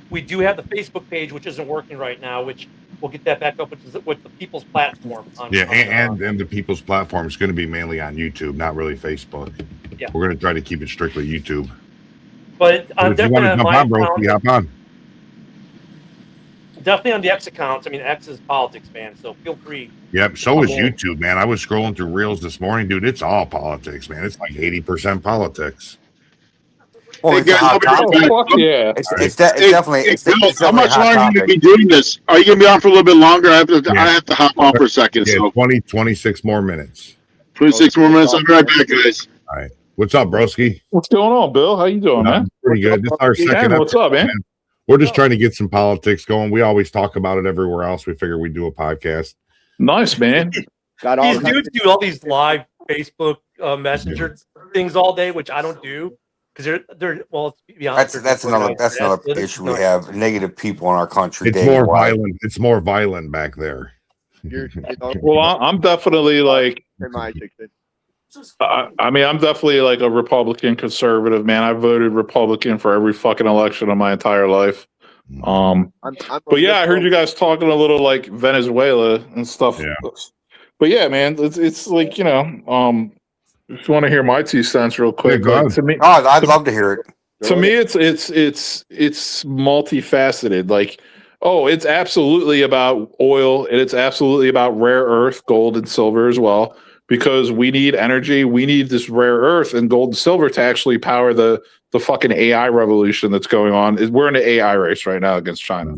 we do have the Facebook page, which isn't working right now, which we'll get that back up, which is with the People's Platform. And the People's Platform is going to be mainly on YouTube, not really Facebook. Yeah, we're going to try to keep it strictly YouTube. But I'm definitely on my account. Hop on. Definitely on the X account. I mean, X is politics, man. So feel free. Yep. So is YouTube, man. I was scrolling through Reels this morning, dude. It's all politics, man. It's like 80% politics. Well, Hey, it's a guys, hot I'll be topic. right back. Fuck yeah. It's Hey, definitely hey, it's Bill, definitely how a much hot longer are you going to topic. be doing this? Are you going to be on for a little bit longer? Yeah. I have to hop off for a second. Yeah, So 26 more minutes. 26 more minutes. I'll be right back, guys. All right. What's up, broski? What's going on, Bill? How you doing, man? Pretty good. This is our second Man, what's up, man? We're just trying to get some politics going. We always talk about it everywhere else. We figure we'd do a podcast. Nice, man. Got all These dudes do all these live Facebook Messenger things all day, which I don't do because they're well. To be honest, That's another issue we have. Negative people in our country. It's more violent. It's more violent back there. Well, I'm definitely like, I mean, I'm definitely like a Republican conservative, man. I voted Republican for every fucking election of my entire life. But yeah, I heard you guys talking a little like Venezuela and stuff. Yeah. But yeah, man, it's like, you know, if you want to hear my 2 cents real quick, Yeah, like, to me, I'd love to hear it. To me, it's multifaceted. Like, oh, it's absolutely about oil, and it's absolutely about rare earth, gold and silver as well, because we need energy. We need this rare earth and gold and silver to actually power the fucking AI revolution that's going on. We're in an AI race right now against China,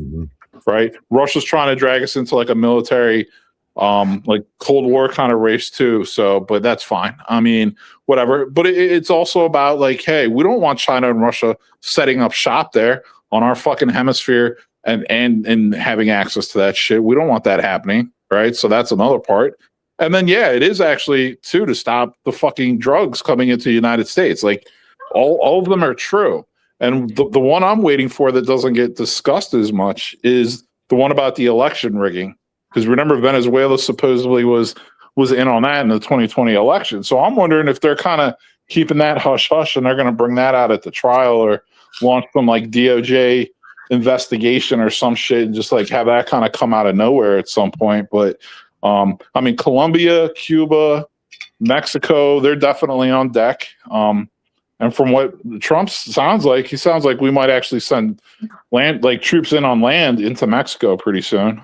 right? Russia's trying to drag us into like a military, like Cold War kind of race too. So, but that's fine. I mean, whatever. But it's also about like, hey, we don't want China and Russia setting up shop there on our fucking hemisphere and having access to that shit. We don't want that happening, right? So that's another part. And then yeah, it is actually too to stop the fucking drugs coming into the United States. Like all of them are true. And the one I'm waiting for that doesn't get discussed as much is the one about the election rigging. Because remember, Venezuela supposedly was in on that in the 2020 election. So I'm wondering if they're kind of keeping that hush hush and they're going to bring that out at the trial or launch some like DOJ investigation or some shit and just like have that kind of come out of nowhere at some point. But I mean, Colombia, Cuba, Mexico, they're definitely on deck. And from what Trump sounds like, he sounds like we might actually send troops in on land into Mexico pretty soon.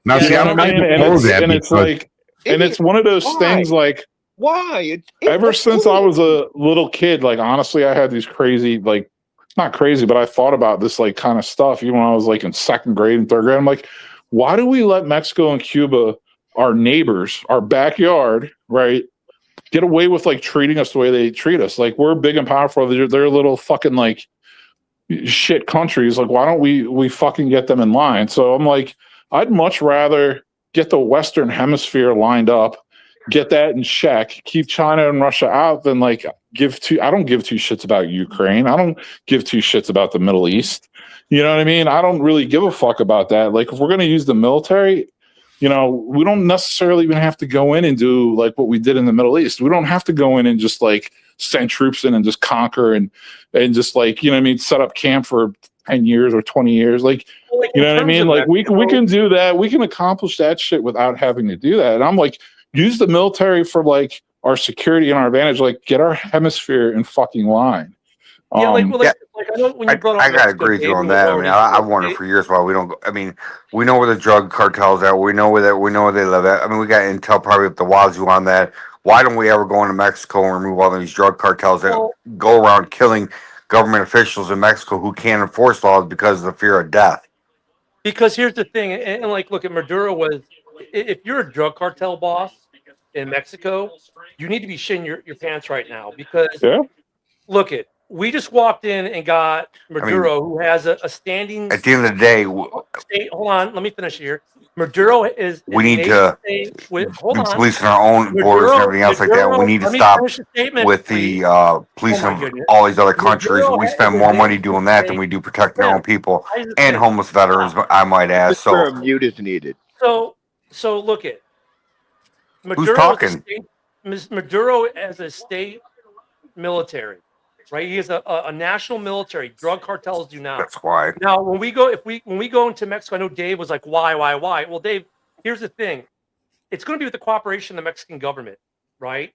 Now, see, I don't know that. And it's one of those things like, why? Ever since I was a little kid, like honestly, I had these crazy, like not crazy, but I thought about this like kind of stuff even when I was like in 2nd grade and 3rd grade. I'm like, why do we let Mexico and Cuba, our neighbors, our backyard, right, get away with like treating us the way they treat us? Like we're big and powerful. They're little fucking like shit countries. Like why don't we fucking get them in line? So I'm like, I'd much rather get the Western Hemisphere lined up, get that in check, keep China and Russia out than like I don't give 2 shits about Ukraine. I don't give 2 shits about the Middle East. You know what I mean? I don't really give a fuck about that. Like if we're going to use the military, you know, we don't necessarily even have to go in and do like what we did in the Middle East. We don't have to go in and just like send troops in and just conquer and just like, you know what I mean, set up camp for 10 years or 20 years. Like, you know what I mean? Like we can do that. We can accomplish that shit without having to do that. And I'm like, use the military for like our security and our advantage. Like get our hemisphere in fucking line. Yeah, like I know when you brought up I gotta agree with you on that. I mean, I wondered for years why we don't. I mean, we know where the drug cartels are. We know where they live at. I mean, we got intel probably with the wazoo on that. Why don't we ever go into Mexico and remove all these drug cartels that go around killing government officials in Mexico who can't enforce laws because of the fear of death? Because here's the thing, and like, look at Maduro was. If you're a drug cartel boss in Mexico, you need to be shitting your pants right now because look at. We just walked in and got Maduro, who has a standing. At the end of the day, hold on, let me finish here. Maduro is. We need to be policing our own borders and everything else like that. We need to stop with the policing of all these other countries. We spend more money doing that than we do protecting our own people and homeless veterans, I might add. So mute is needed. So look at Maduro. Who's talking? Maduro as a state military. Right, he is a national military. Drug cartels do not. That's why. Now, when we go into Mexico, I know Dave was like, "Why?" Well, Dave, here's the thing: it's going to be with the cooperation of the Mexican government, right?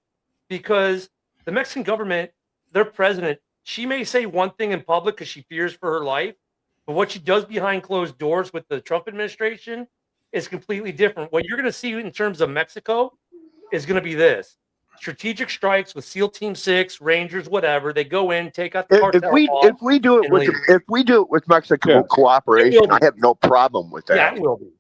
Because the Mexican government, their president, she may say one thing in public because she fears for her life, but what she does behind closed doors with the Trump administration is completely different. What you're going to see in terms of Mexico is going to be this: strategic strikes with SEAL Team 6, Rangers, whatever. They go in, take out the cartel. If we do it with Mexico cooperation, I have no problem with that. Yeah, it will be.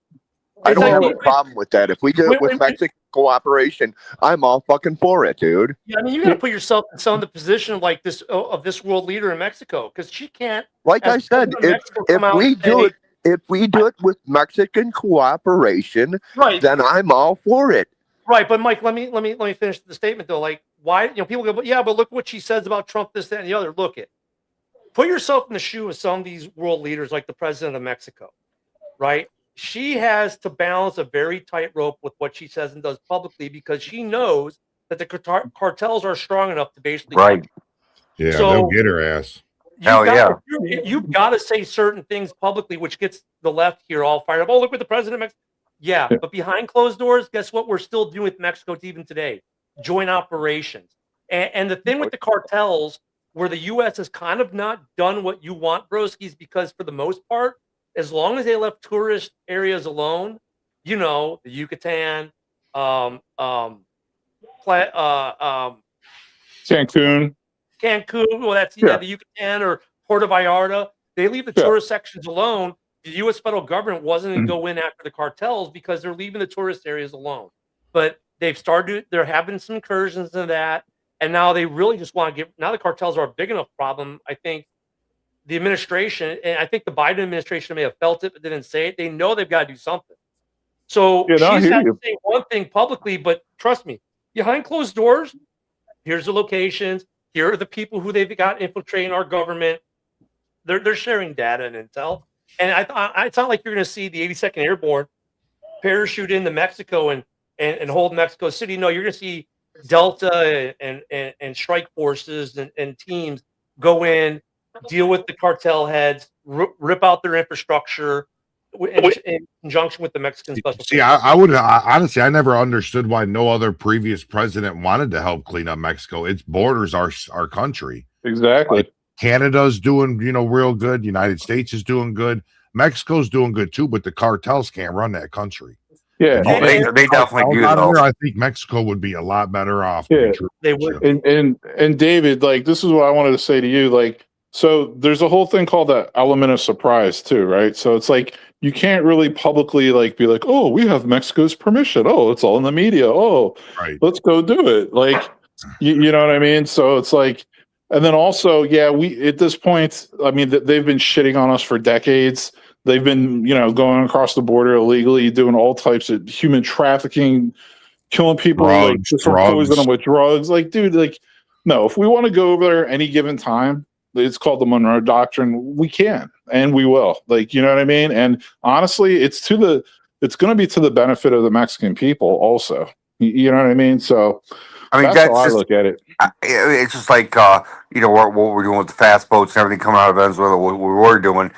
I don't have a problem with that. If we do it with Mexican cooperation, I'm all fucking for it, dude. Yeah, I mean, you got to put yourself in some of the position like this of this world leader in Mexico, because she can't. Like I said, if we do it with Mexican cooperation, right, then I'm all for it. Right, but Mike, let me finish the statement though. Like, why? People go, but yeah, but look what she says about Trump, this, that, and the other. Look it. Put yourself in the shoe of some of these world leaders, like the president of Mexico, right? She has to balance a very tight rope with what she says and does publicly because she knows that the cartels are strong enough to basically. Right. Yeah, so, they'll get her ass. You've got to say certain things publicly, which gets the left here all fired up. Oh, look what the president of Mexico. Yeah, but behind closed doors, guess what we're still doing with Mexico even today? Joint operations. And the thing with the cartels, where the U.S. has kind of not done what you want, broskies, because for the most part, as long as they left tourist areas alone, the Yucatan, Cancun, well, that's the Yucatan or Puerto Vallarta. They leave the tourist sections alone. The U.S. federal government wasn't going to go in after the cartels because they're leaving the tourist areas alone. But they've started. There have been some incursions into that, and now they really just want to get. Now the cartels are a big enough problem. I think the administration, and I think the Biden administration may have felt it, but didn't say it. They know they've got to do something. So she's got to say one thing publicly, but trust me, behind closed doors, here's the locations. Here are the people who they've got infiltrating our government. They're sharing data and intel. And it's not like you're going to see the 82nd Airborne parachute into Mexico and hold Mexico City. No, you're going to see Delta and strike forces and teams go in, deal with the cartel heads, rip out their infrastructure in conjunction with the Mexican special forces. See, I would honestly, I never understood why no other previous president wanted to help clean up Mexico. Its borders are our country. Exactly. Like, Canada's doing, real good. United States is doing good. Mexico's doing good too, but the cartels can't run that country. Yeah, they definitely do. Though. I think Mexico would be a lot better off. Yeah, they would. And David, like, this is what I wanted to say to you. Like, so there's a whole thing called the element of surprise too, right? So it's like you can't really publicly be like, oh, we have Mexico's permission. Oh, it's all in the media. Oh, let's go do it. Like, you know what I mean? So it's like. And then also, we at this point, I mean, they've been shitting on us for decades. They've been, going across the border illegally, doing all types of human trafficking, killing people, poisoning them with drugs. Like, dude, no, if we want to go over there any given time, it's called the Monroe Doctrine. We can, and we will. Like, you know what I mean? And honestly, it's going to be to the benefit of the Mexican people also. You know what I mean? So, I mean, that's how I look at it. It's just like, what we're doing with the fast boats and everything coming out of Venezuela, what we're doing.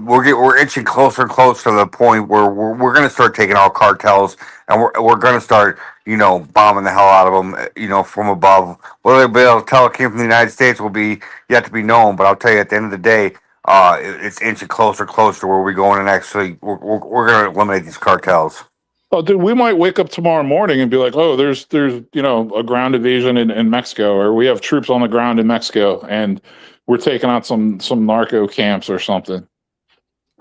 We're inching closer and closer to the point where we're going to start taking out cartels and we're going to start, bombing the hell out of them, from above. Whether they'll be able to tell it came from the United States will be yet to be known. But I'll tell you, at the end of the day, it's inching closer and closer to where we're going, and actually we're going to eliminate these cartels. Oh, dude, we might wake up tomorrow morning and be like, oh, there's a ground invasion in Mexico, or we have troops on the ground in Mexico, and we're taking out some narco camps or something.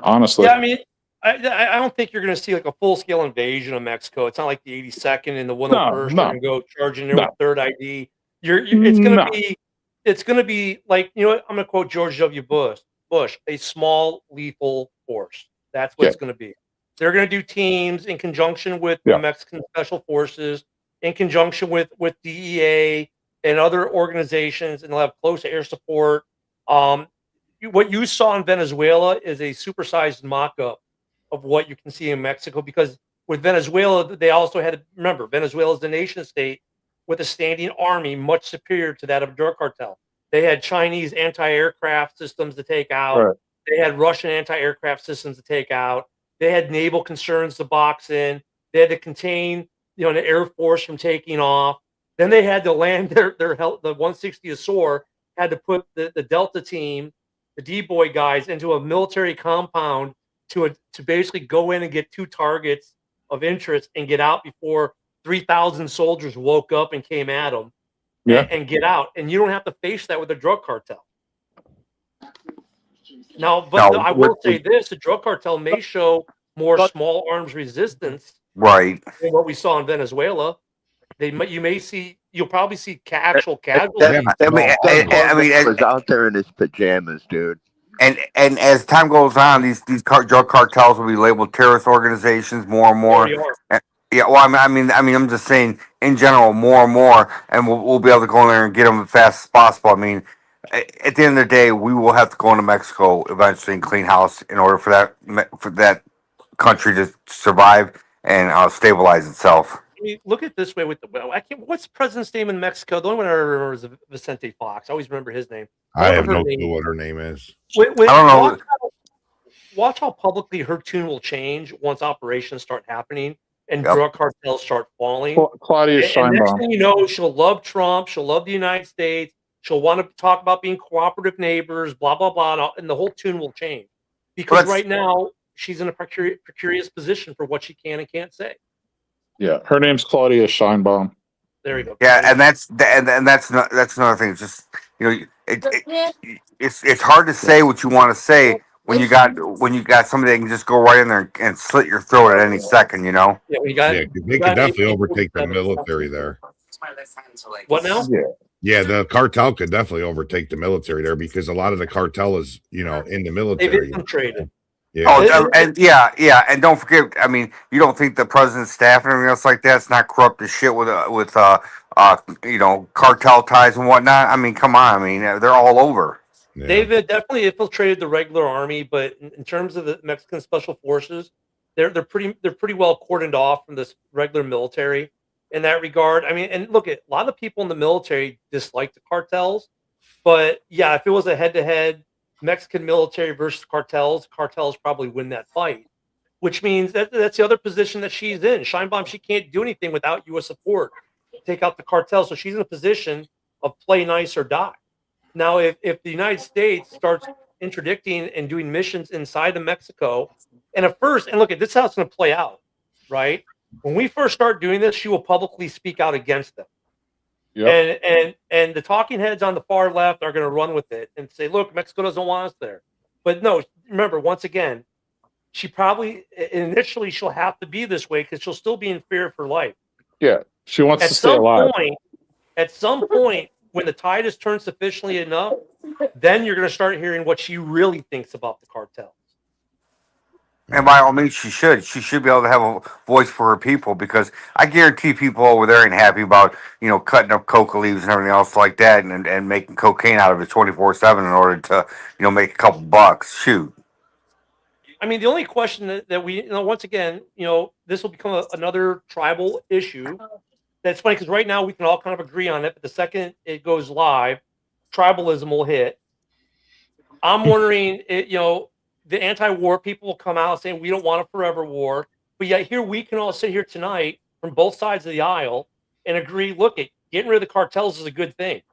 Honestly. Yeah, I mean, I don't think you're going to see like a full-scale invasion of Mexico. It's not like the 82nd and the 101st are going to go charging in with third ID. It's going to be like, I'm going to quote George W. Bush, a small lethal force. That's what it's going to be. They're going to do teams in conjunction with the Mexican Special Forces, in conjunction with DEA and other organizations, and they'll have close air support. What you saw in Venezuela is a supersized mock-up of what you can see in Mexico, because with Venezuela, they also had to remember, Venezuela is the nation state with a standing army much superior to that of a drug cartel. They had Chinese anti-aircraft systems to take out. Right. They had Russian anti-aircraft systems to take out. They had naval concerns to box in. They had to contain, the Air Force from taking off. Then they had to land the 160 Azor, had to put the Delta team, the D-Boy guys, into a military compound to basically go in and get two targets of interest and get out before 3,000 soldiers woke up and came at them and get out. And you don't have to face that with a drug cartel. Now, but I will say this, the drug cartel may show more small arms resistance Right. than what we saw in Venezuela. You'll probably see actual casualties. I mean, was out there in his pajamas, dude. And as time goes on, these drug cartels will be labeled terrorist organizations more and more. Yeah, well, I mean, I'm just saying in general, more and more, and we'll be able to go in there and get them as fast as possible. I mean, at the end of the day, we will have to go into Mexico eventually and clean house in order for that country to survive and stabilize itself. I mean, look at it this way: what's the president's name in Mexico? The only one I remember is Vicente Fox. I always remember his name. I have no clue what her name is. I don't know. Watch how publicly her tune will change once operations start happening and drug cartels start falling. Claudia Sheinbaum. Next thing you know, she'll love Trump. She'll love the United States. She'll want to talk about being cooperative neighbors, blah, blah, blah. And the whole tune will change. Because right now, she's in a precarious position for what she can and can't say. Yeah, her name's Claudia Sheinbaum. There you go. Yeah, and that's another thing. It's just, it's hard to say what you want to say when you got somebody that can just go right in there and slit your throat at any second, Yeah, they could definitely overtake the military there. What now? Yeah, the cartel could definitely overtake the military there because a lot of the cartel is, in the military. They've infiltrated. Yeah. Oh, and and don't forget. I mean, you don't think the president's staff and everything else like that's not corrupt as shit with cartel ties and whatnot. I mean, come on. I mean, they're all over. Yeah. They've definitely infiltrated the regular army, but in terms of the Mexican special forces, they're pretty well cordoned off from this regular military in that regard. I mean, and look, a lot of people in the military dislike the cartels, but yeah, if it was a head-to-head Mexican military versus cartels probably win that fight, which means that's the other position that she's in. Sheinbaum, she can't do anything without U.S. support to take out the cartels, so she's in a position of play nice or die. Now, if the United States starts interdicting and doing missions inside of Mexico, and at first, and look, this is how it's going to play out, right? When we first start doing this, she will publicly speak out against them. Yep. And the talking heads on the far left are going to run with it and say, look, Mexico doesn't want us there. But no, remember, once again, she probably initially she'll have to be this way because she'll still be in fear of her life. Yeah, she wants to stay alive. At some point, when the tide has turned sufficiently enough, then you're going to start hearing what she really thinks about the cartels. And by all means, she should. She should be able to have a voice for her people because I guarantee people over there ain't happy about, cutting up coca leaves and everything else like that and making cocaine out of it 24/7 in order to, make a couple bucks. Shoot. I mean, the only question that we, once again, this will become another tribal issue. That's funny because right now we can all kind of agree on it, but the second it goes live, tribalism will hit. I'm wondering, the anti-war people will come out saying we don't want a forever war, but yet here we can all sit here tonight from both sides of the aisle and agree, look, getting rid of the cartels is a good thing,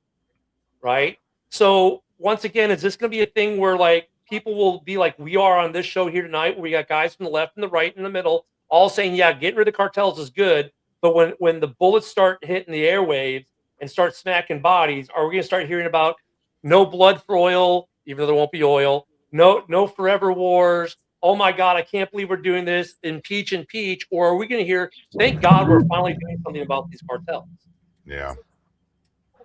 right? So once again, is this going to be a thing where like people will be like we are on this show here tonight, where we got guys from the left and the right and the middle all saying, yeah, getting rid of the cartels is good, but when the bullets start hitting the airwaves and start smacking bodies, are we going to start hearing about no blood for oil, even though there won't be oil? No forever wars. Oh my God, I can't believe we're doing this. Impeach. Or are we going to hear, thank God we're finally doing something about these cartels? Yeah.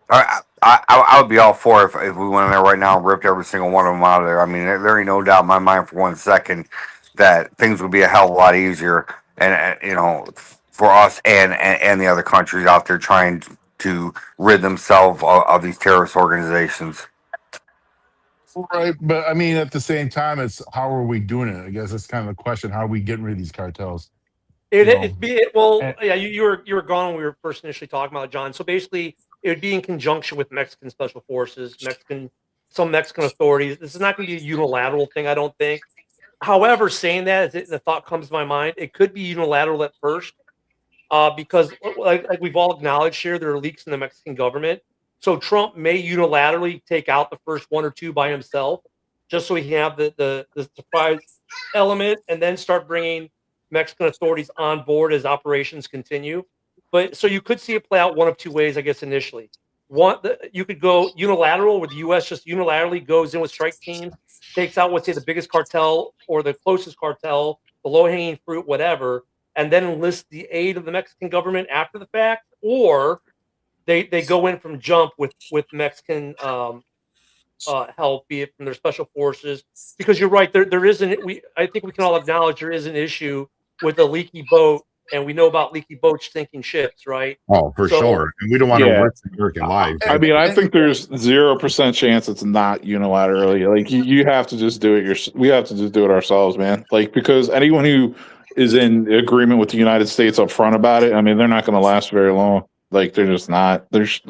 I would be all for it if we went in there right now and ripped every single one of them out of there. I mean, there ain't no doubt in my mind for 1 second that things would be a hell of a lot easier. And for us and the other countries out there trying to rid themselves of these terrorist organizations. Right, but I mean, at the same time, it's how are we doing it? I guess that's kind of the question. How are we getting rid of these cartels? You were gone when we were first initially talking about it, John. So basically, it would be in conjunction with Mexican special forces, some Mexican authorities. This is not going to be a unilateral thing, I don't think. However, saying that, the thought comes to my mind, it could be unilateral at first, because like we've all acknowledged here, there are leaks in the Mexican government. So Trump may unilaterally take out the first one or two by himself, just so he can have the surprise element, and then start bringing Mexican authorities on board as operations continue. But so you could see it play out one of two ways, I guess. Initially, you could go unilateral, where the U.S. just unilaterally goes in with strike teams, takes out, let's say, the biggest cartel or the closest cartel, the low-hanging fruit, whatever, and then enlist the aid of the Mexican government after the fact, or they go in from jump with Mexican help, be it from their special forces. Because you're right, there isn't. I think we can all acknowledge there is an issue with a leaky boat. And we know about leaky boats sinking ships, right? Oh, for sure. And we don't want to risk American lives. I mean, I think there's 0% chance it's not unilaterally. Like you have to just do it. We have to just do it ourselves, man. Like, because anyone who is in agreement with the United States up front about it, I mean, they're not going to last very long. Like, they're just not.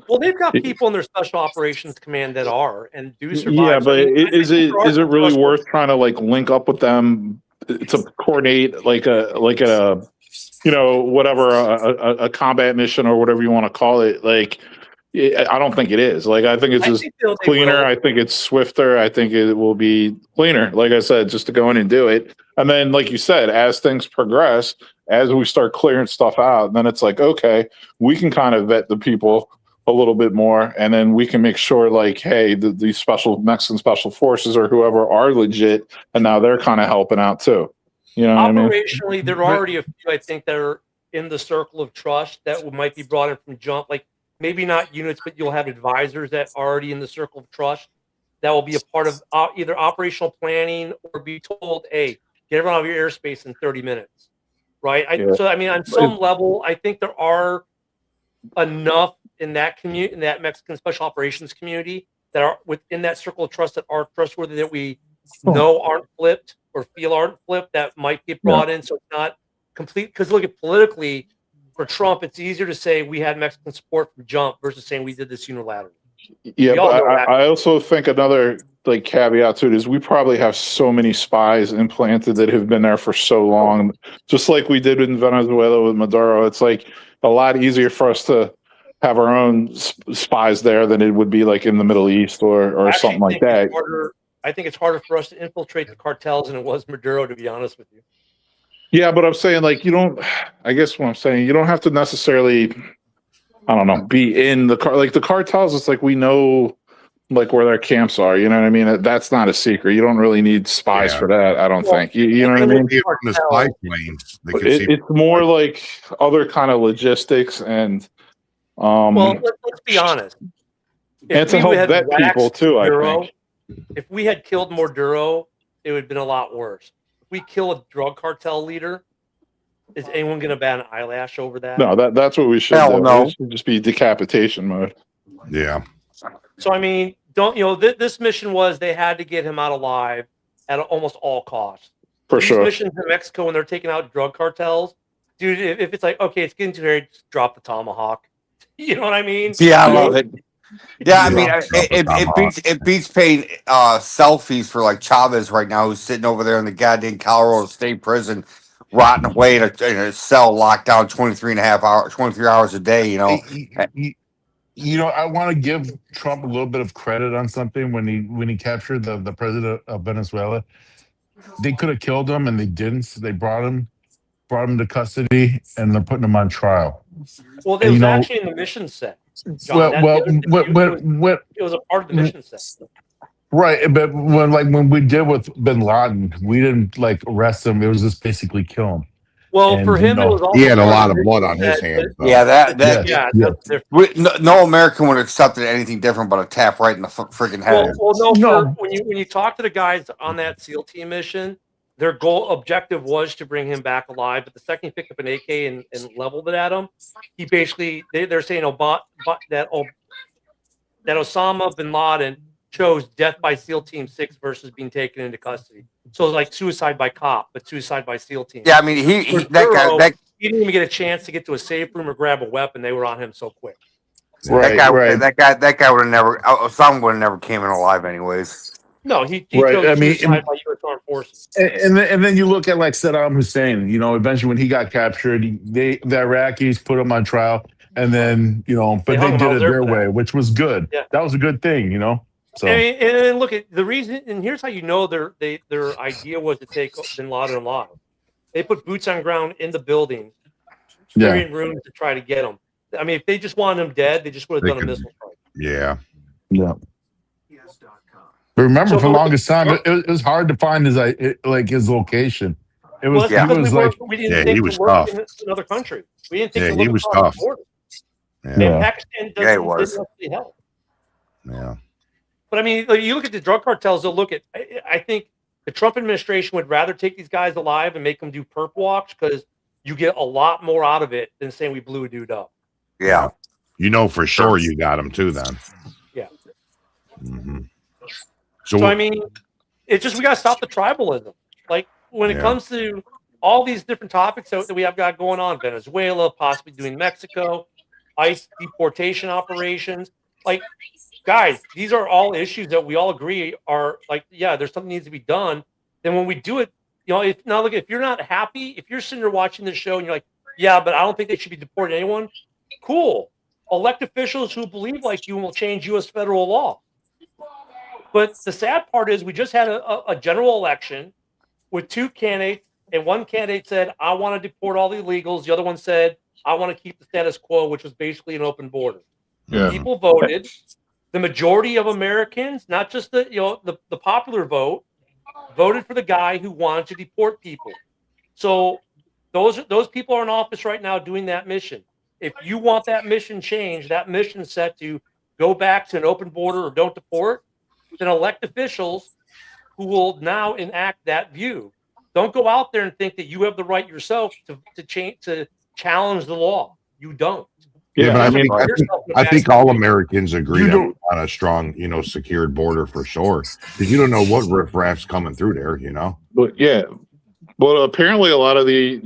Well, they've got people in their special operations command that are and do survive. Yeah, but is it really worth trying to like link up with them to coordinate like a whatever, a combat mission or whatever you want to call it? Like, I don't think it is. Like, I think it's just cleaner. I think it's swifter. I think it will be cleaner. Like I said, just to go in and do it. And then, like you said, as things progress, as we start clearing stuff out, then it's like, okay, we can kind of vet the people a little bit more. And then we can make sure, like, hey, these Mexican special forces or whoever are legit. And now they're kind of helping out too. You know what I mean? Operationally, there are already a few, I think, that are in the circle of trust that might be brought in from jump. Like, maybe not units, but you'll have advisors that are already in the circle of trust that will be a part of either operational planning or be told, hey, get everyone out of your airspace in 30 minutes, right? So, I mean, on some level, I think there are enough in that community, in that Mexican special operations community, that are within that circle of trust that are trustworthy, that we know aren't flipped or feel aren't flipped, that might get brought in. So it's not complete. Because look at politically, for Trump, it's easier to say we had Mexican support from jump versus saying we did this unilaterally. Yeah, but I also think another like caveat to it is we probably have so many spies implanted that have been there for so long, just like we did in Venezuela with Maduro. It's like a lot easier for us to have our own spies there than it would be like in the Middle East or something like that. I think it's harder for us to infiltrate the cartels than it was Maduro, to be honest with you. Yeah, but I'm saying, like, I guess what I'm saying, you don't have to necessarily, I don't know, be in the like the cartels. It's like we know like where their camps are. You know what I mean? That's not a secret. You don't really need spies for that. I don't think. You know what I mean? The spy planes. It's more like other kind of logistics and. Well, let's be honest. And to help vet people too, I think. If we had killed Maduro, it would have been a lot worse. If we kill a drug cartel leader, is anyone going to bat an eyelash over that? No, that's what we should do. No. It should just be decapitation mode. Yeah. So, I mean, this mission was they had to get him out alive at almost all costs. For sure. Missions in Mexico, when they're taking out drug cartels, dude, if it's like, okay, it's getting too hairy, just drop the tomahawk. You know what I mean? Yeah, I love it. Yeah, I mean, it beats paying selfies for like Chavez right now, who's sitting over there in the goddamn Colorado State Prison, rotting away in a cell locked down 23 hours a day. I want to give Trump a little bit of credit on something when he captured the president of Venezuela. They could have killed him, and they didn't. So they brought him to custody, and they're putting him on trial. Well, it was actually in the mission set. John, it was a part of the mission set. Right, but when we did with Bin Laden, we didn't like arrest him. It was just basically kill him. Well, for him, it was also he had a lot of blood on his hands. Yeah, that's different. No American would have accepted anything different but a tap right in the freaking head. Well, when you talk to the guys on that SEAL team mission, their objective was to bring him back alive. But the second he picked up an AK and leveled it at him, he basically they're saying that Osama bin Laden chose death by SEAL Team 6 versus being taken into custody. So it's like suicide by cop, but suicide by SEAL Team. Yeah, I mean, he didn't even get a chance to get to a safe room or grab a weapon. They were on him so quick. Right, that guy would have never. Osama would have never came in alive, anyways. No, he chose suicide by U.S. Armed Forces. And then you look at like Saddam Hussein. Eventually when he got captured, the Iraqis put him on trial, and then but they did it their way, which was good. Yeah. That was a good thing, So and look at the reason, and here's how you know their idea was to take Bin Laden alive. They put boots on ground in the building clearing rooms to try to get them. I mean, if they just wanted them dead, they just would have done a missile strike. Yeah. Yeah. But remember, So, for the longest time, it was hard to find his location. It was, well, it was like, we didn't think he was to work tough. in another country. We didn't think Yeah, to he look was across tough. the border. Yeah. And Pakistan Yeah, he didn't was. really help. Yeah. But I mean, like, you look at the drug cartels. They'll look at. I think the Trump administration would rather take these guys alive and make them do perp walks because you get a lot more out of it than saying we blew a dude up. Yeah. You know for sure you got him too then. Yeah. Mm-hmm. So I mean, it's just we got to stop the tribalism. Like when it comes to all these different topics that we have got going on, Venezuela, possibly doing Mexico, ICE deportation operations. Like, guys, these are all issues that we all agree are like, yeah, there's something needs to be done. Then when we do it, you know, if you're not happy, if you're sitting there watching this show and you're like, yeah, but I don't think they should be deporting anyone. Cool. Elect officials who believe like you will change U.S. federal law. But the sad part is we just had a general election with two candidates, and one candidate said, I want to deport all the illegals. The other one said, I want to keep the status quo, which was basically an open border. Yeah. People voted. The majority of Americans, not just the popular vote, voted for the guy who wanted to deport people. So those people are in office right now doing that mission. If you want that mission changed, that mission set to go back to an open border or don't deport, then elect officials who will now enact that view. Don't go out there and think that you have the right yourself to challenge the law. You don't. Yeah, but I think all Americans agree on a strong, secured border for sure. Because you don't know what riffraff's coming through there, But yeah, well, apparently a lot of the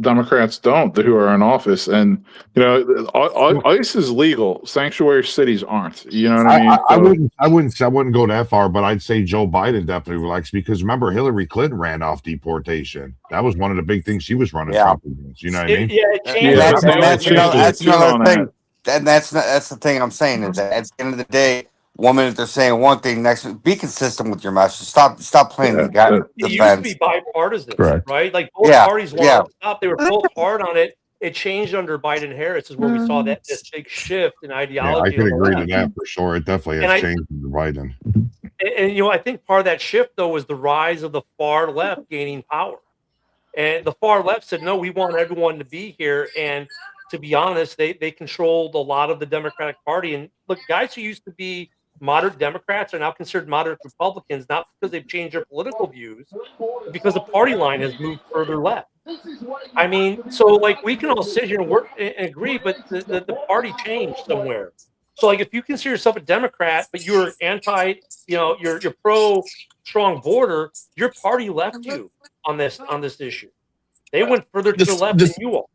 Democrats don't, who are in office, and ICE is legal. Sanctuary cities aren't. You know what I mean? I wouldn't go that far, but I'd say Joe Biden definitely relaxed because remember Hillary Clinton ran off deportation. That was one of the big things she was running. Trump against, you know what I mean? That's another thing. And that's the thing I'm saying is that at the end of the day, one minute they're saying one thing, next be consistent with your message. Stop playing the guy. It used to be bipartisan, right? Like both parties wanted to stop. They were both hard on it. It changed under Biden Harris is where we saw this big shift in ideology. Yeah, I can agree to that for sure. It definitely has changed under Biden. And I think part of that shift though was the rise of the far left gaining power. And the far left said, no, we want everyone to be here. And to be honest, they controlled a lot of the Democratic Party. And look, guys who used to be moderate Democrats are now considered moderate Republicans, not because they've changed their political views, but because the party line has moved further left. I mean, so like we can all sit here and work and agree, but the party changed somewhere. So like if you consider yourself a Democrat, but you're anti, you're pro strong border, your party left you on this issue. They went further to the left than you all.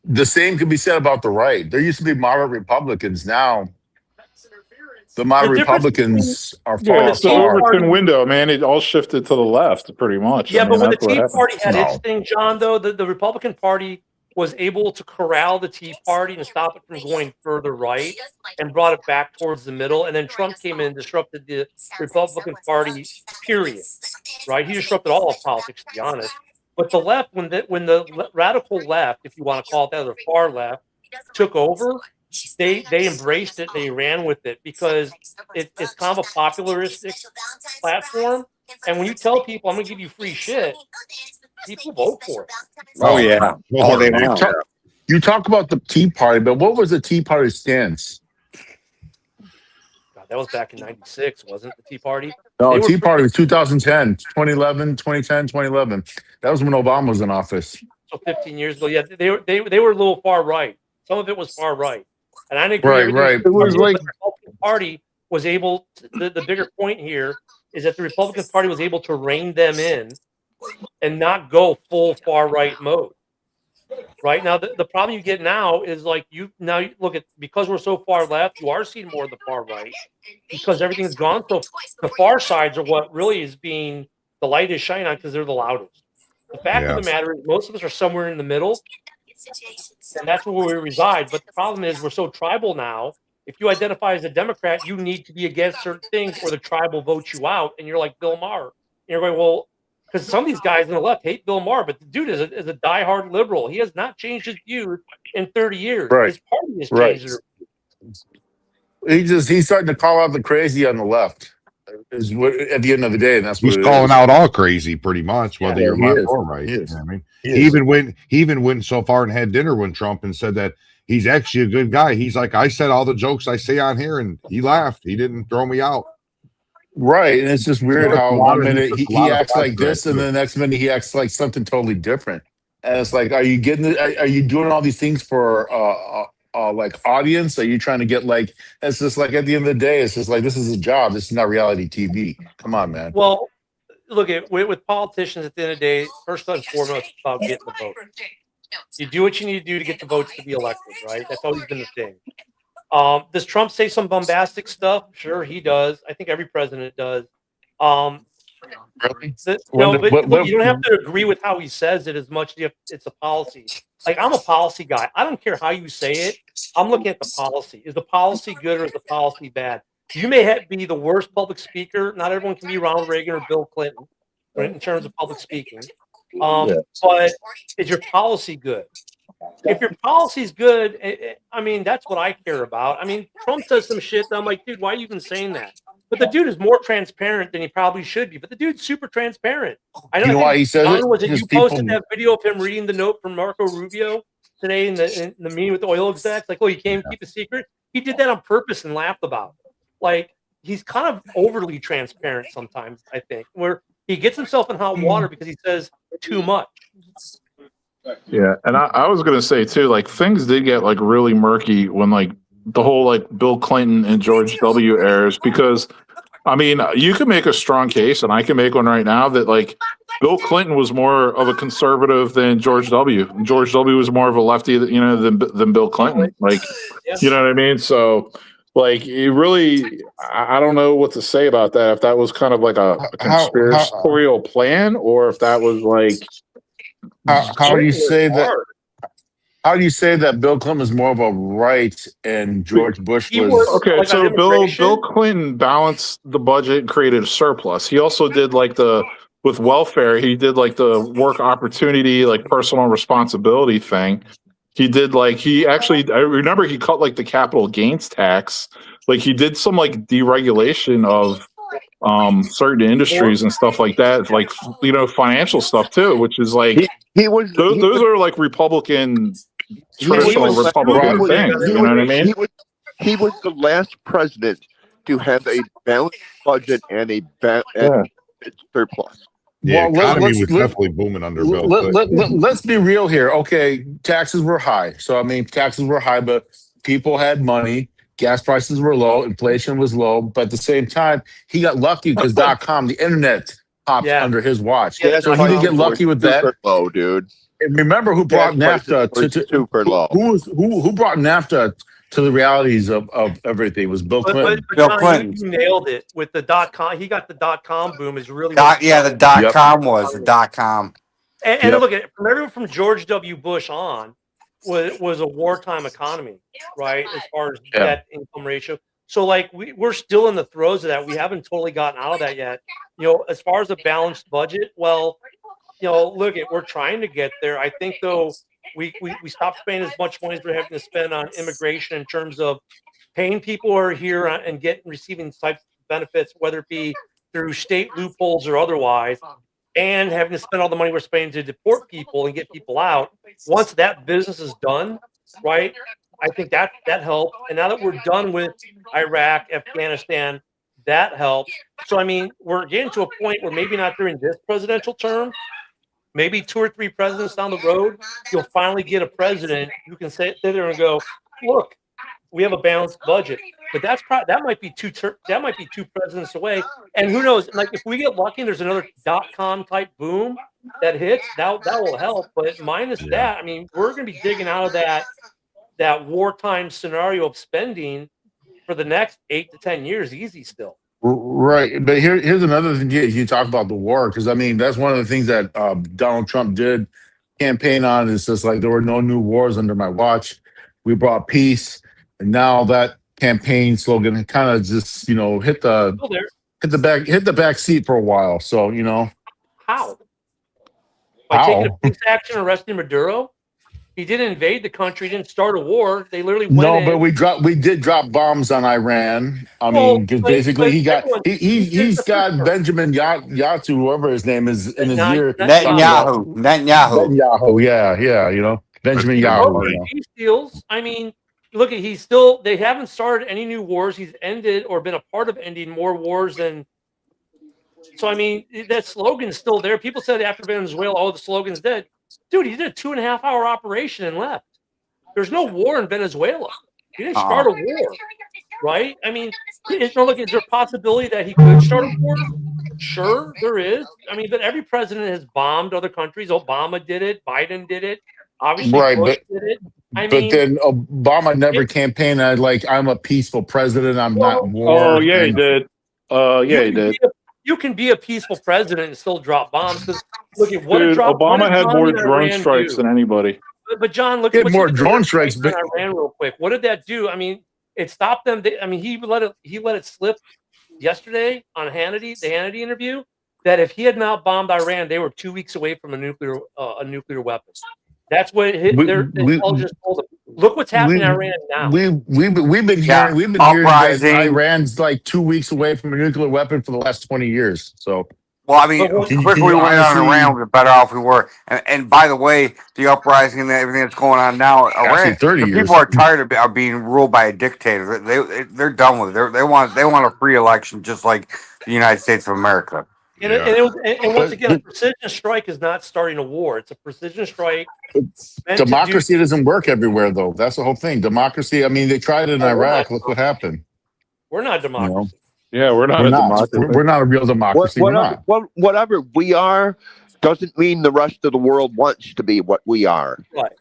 The same could be said about the right. There used to be moderate Republicans. Now the moderate Republicans are far. It's the Overton window, man. It all shifted to the left, pretty much. Yeah, but when the Tea Party had its thing, John, though, the Republican Party was able to corral the Tea Party and stop it from going further right and brought it back towards the middle. And then Trump came in and disrupted the Republican Party, period. Right? He disrupted all of politics, to be honest. But the left, when the radical left, if you want to call it that, or the far left, took over, they embraced it, they ran with it because it's kind of a popularistic platform. And when you tell people, I'm going to give you free shit, people vote for it. Oh, yeah. You talk about the Tea Party, but what was the Tea Party stance? God, that was back in 96, wasn't it, the Tea Party? No, Tea Party was 2010, 2011, 2010, 2011. That was when Obama was in office. So 15 years ago. Yeah, they were a little far right. Some of it was far right. And I agree. Right. It was like the Republican Party was able to, the bigger point here is that the Republican Party was able to rein them in and not go full far right mode. Right now, the problem you get now is like you look at, because we're so far left, you are seeing more of the far right because everything's gone. So the far sides are what really is being the light is shining on because they're the loudest. The fact of the matter is most of us are somewhere in the middle. And that's where we reside. But the problem is we're so tribal now. If you identify as a Democrat, you need to be against certain things or the tribe will vote you out. And you're like Bill Maher. And you're going, well, because some of these guys on the left hate Bill Maher, but the dude is a diehard liberal. He has not changed his views in 30 years. Right. His party has changed He's starting to call out the crazy on the left. Is what at the end of the day, and that's what He's calling out all crazy pretty much, whether Yeah, you're he left is. or right. He is. You know what I mean, He he is. even went so far and had dinner with Trump and said that he's actually a good guy. He's like, I said all the jokes I say on here, and he laughed. He didn't throw me out. Right, and it's just weird There's how a lot one of- minute there's a he lot of acts like this, facts and to then the next minute he acts like something totally different. And it's like, are you getting it? Are you doing all these things for like audience? Are you trying to get like? It's just like at the end of the day, it's just like this is a job. This is not reality TV. Come on, man. Well, look at with politicians at the end of the day. First and foremost, it's about getting the vote. You do what you need to do to get the votes to be elected, right? That's always been the thing. Does Trump say some bombastic stuff? Sure, he does. I think every president does. Really? But you don't have to agree with how he says it as much as it's a policy. Like, I'm a policy guy. I don't care how you say it. I'm looking at the policy. Is the policy good or is the policy bad? You may be the worst public speaker. Not everyone can be Ronald Reagan or Bill Clinton, right, in terms of public speaking. But is your policy good? If your policy's good, I mean, that's what I care about. I mean, Trump says some shit that I'm like, dude, why are you even saying that? But the dude is more transparent than he probably should be. But the dude's super transparent. I You know why he says it? Was it Because you posted people- that video of him reading the note from Marco Rubio today in the meeting with the oil execs? Like, oh, you can't keep a secret. He did that on purpose and laughed about it. Like, he's kind of overly transparent sometimes, I think, where he gets himself in hot water because he says too much. Yeah, and I was gonna say too, like things did get like really murky when like the whole like Bill Clinton and George W. eras, because I mean you can make a strong case, and I can make one right now that like Bill Clinton was more of a conservative than George W. And George W. was more of a lefty, than Bill Clinton. Like, you know what I mean? So like it really, I don't know what to say about that. If that was kind of like a conspiratorial plan, or if that was like. How do you say that? How do you say that Bill Clinton was more of a right and George Bush was? Okay, like so on Bill immigration? Clinton balanced the budget and created a surplus. He also did like with welfare, he did like the work opportunity, like personal responsibility thing. He did like I remember he cut like the capital gains tax. Like he did some like deregulation of certain industries and stuff like that, like financial stuff too, which is like those are like Republican traditional Republican things. You know what I mean? He was the last president to have a balanced budget and a surplus. The economy was definitely booming under Bill. Let's be real here. Okay, taxes were high. So I mean, taxes were high, but people had money. Gas prices were low, inflation was low, but at the same time, he got lucky because .com, the internet, popped under his watch. Yeah, so he didn't get lucky with that. Super low, dude. And remember who brought NAFTA to super low? Who brought NAFTA to the realities of everything? It was Bill Clinton. But Bill Clinton, you nailed it with the .com. He got the .com boom. Is really the .com was the .com. And look at from everyone from George W. Bush on. Was a wartime economy, right? As far as debt income ratio. So like we're still in the throes of that. We haven't totally gotten out of that yet. As far as a balanced budget, well, look we're trying to get there. I think though we stopped spending as much money as we're having to spend on immigration in terms of paying people who are here and receiving types of benefits, whether it be through state loopholes or otherwise. And having to spend all the money we're spending to deport people and get people out. Once that business is done, right? I think that helped. And now that we're done with Iraq, Afghanistan, that helps. So I mean, we're getting to a point where maybe not during this presidential term, maybe 2 or 3 presidents down the road, you'll finally get a president who can sit there and go, look, we have a balanced budget. But that might be two presidents away, and who knows? Like if we get lucky, and there's another .com type boom that hits. That will help. But minus that, I mean, we're going to be digging out of that wartime scenario of spending for the next 8 to 10 years, easy still. Right, but here's another thing. You talk about the war, because I mean that's one of the things that Donald Trump did campaign on. Is just like there were no new wars under my watch. We brought peace, and now that campaign slogan kind of just hit the back seat for a while. So How? By taking a police action, arresting Maduro. He didn't invade the country, didn't start a war. They literally went in. But we did drop bombs on Iran. I mean, because basically he's got Benjamin Yatu, whoever his name is, in his ear. Netanyahu. Yeah. You know, Benjamin Yahoo. He steals. I mean, look, they haven't started any new wars. He's ended or been a part of ending more wars than. So I mean, that slogan's still there. People said after Venezuela, oh, the slogan's dead. Dude, he did a 2.5-hour operation and left. There's no war in Venezuela. He didn't start a war, right? I mean, is there a possibility that he could start a war? Sure, there is. I mean, but every president has bombed other countries. Obama did it. Biden did it. Obviously, Bush did it. But then Obama never campaigned like, I'm a peaceful president. I'm not war. Oh, yeah, he did. He did. You can be a peaceful president and still drop bombs. Because look at Obama had more drone strikes than anybody. But John, look at more drone strikes. But Iran, real quick, what did that do? I mean, it stopped them. He let it slip yesterday on Hannity, the Hannity interview, that if he had not bombed Iran, they were 2 weeks away from a nuclear weapon. That's what intelligence told them. Look what's happening in Iran now. We've been hearing that Iran's like 2 weeks away from a nuclear weapon for the last 20 years. So, well, I mean, the quicker we went on Iran, the better off we were. And by the way, the uprising and everything that's going on now, Iran, people are tired of being ruled by a dictator. They're done with it. They want a free election, just like the United States of America. And once again, a precision strike is not starting a war. It's a precision strike. Democracy doesn't work everywhere, though. That's the whole thing. Democracy. I mean, they tried it in Iraq. Look what happened. We're not democracy. Yeah, we're not a democracy. We're not a real democracy. Whatever we are doesn't mean the rest of the world wants to be what we are. Right.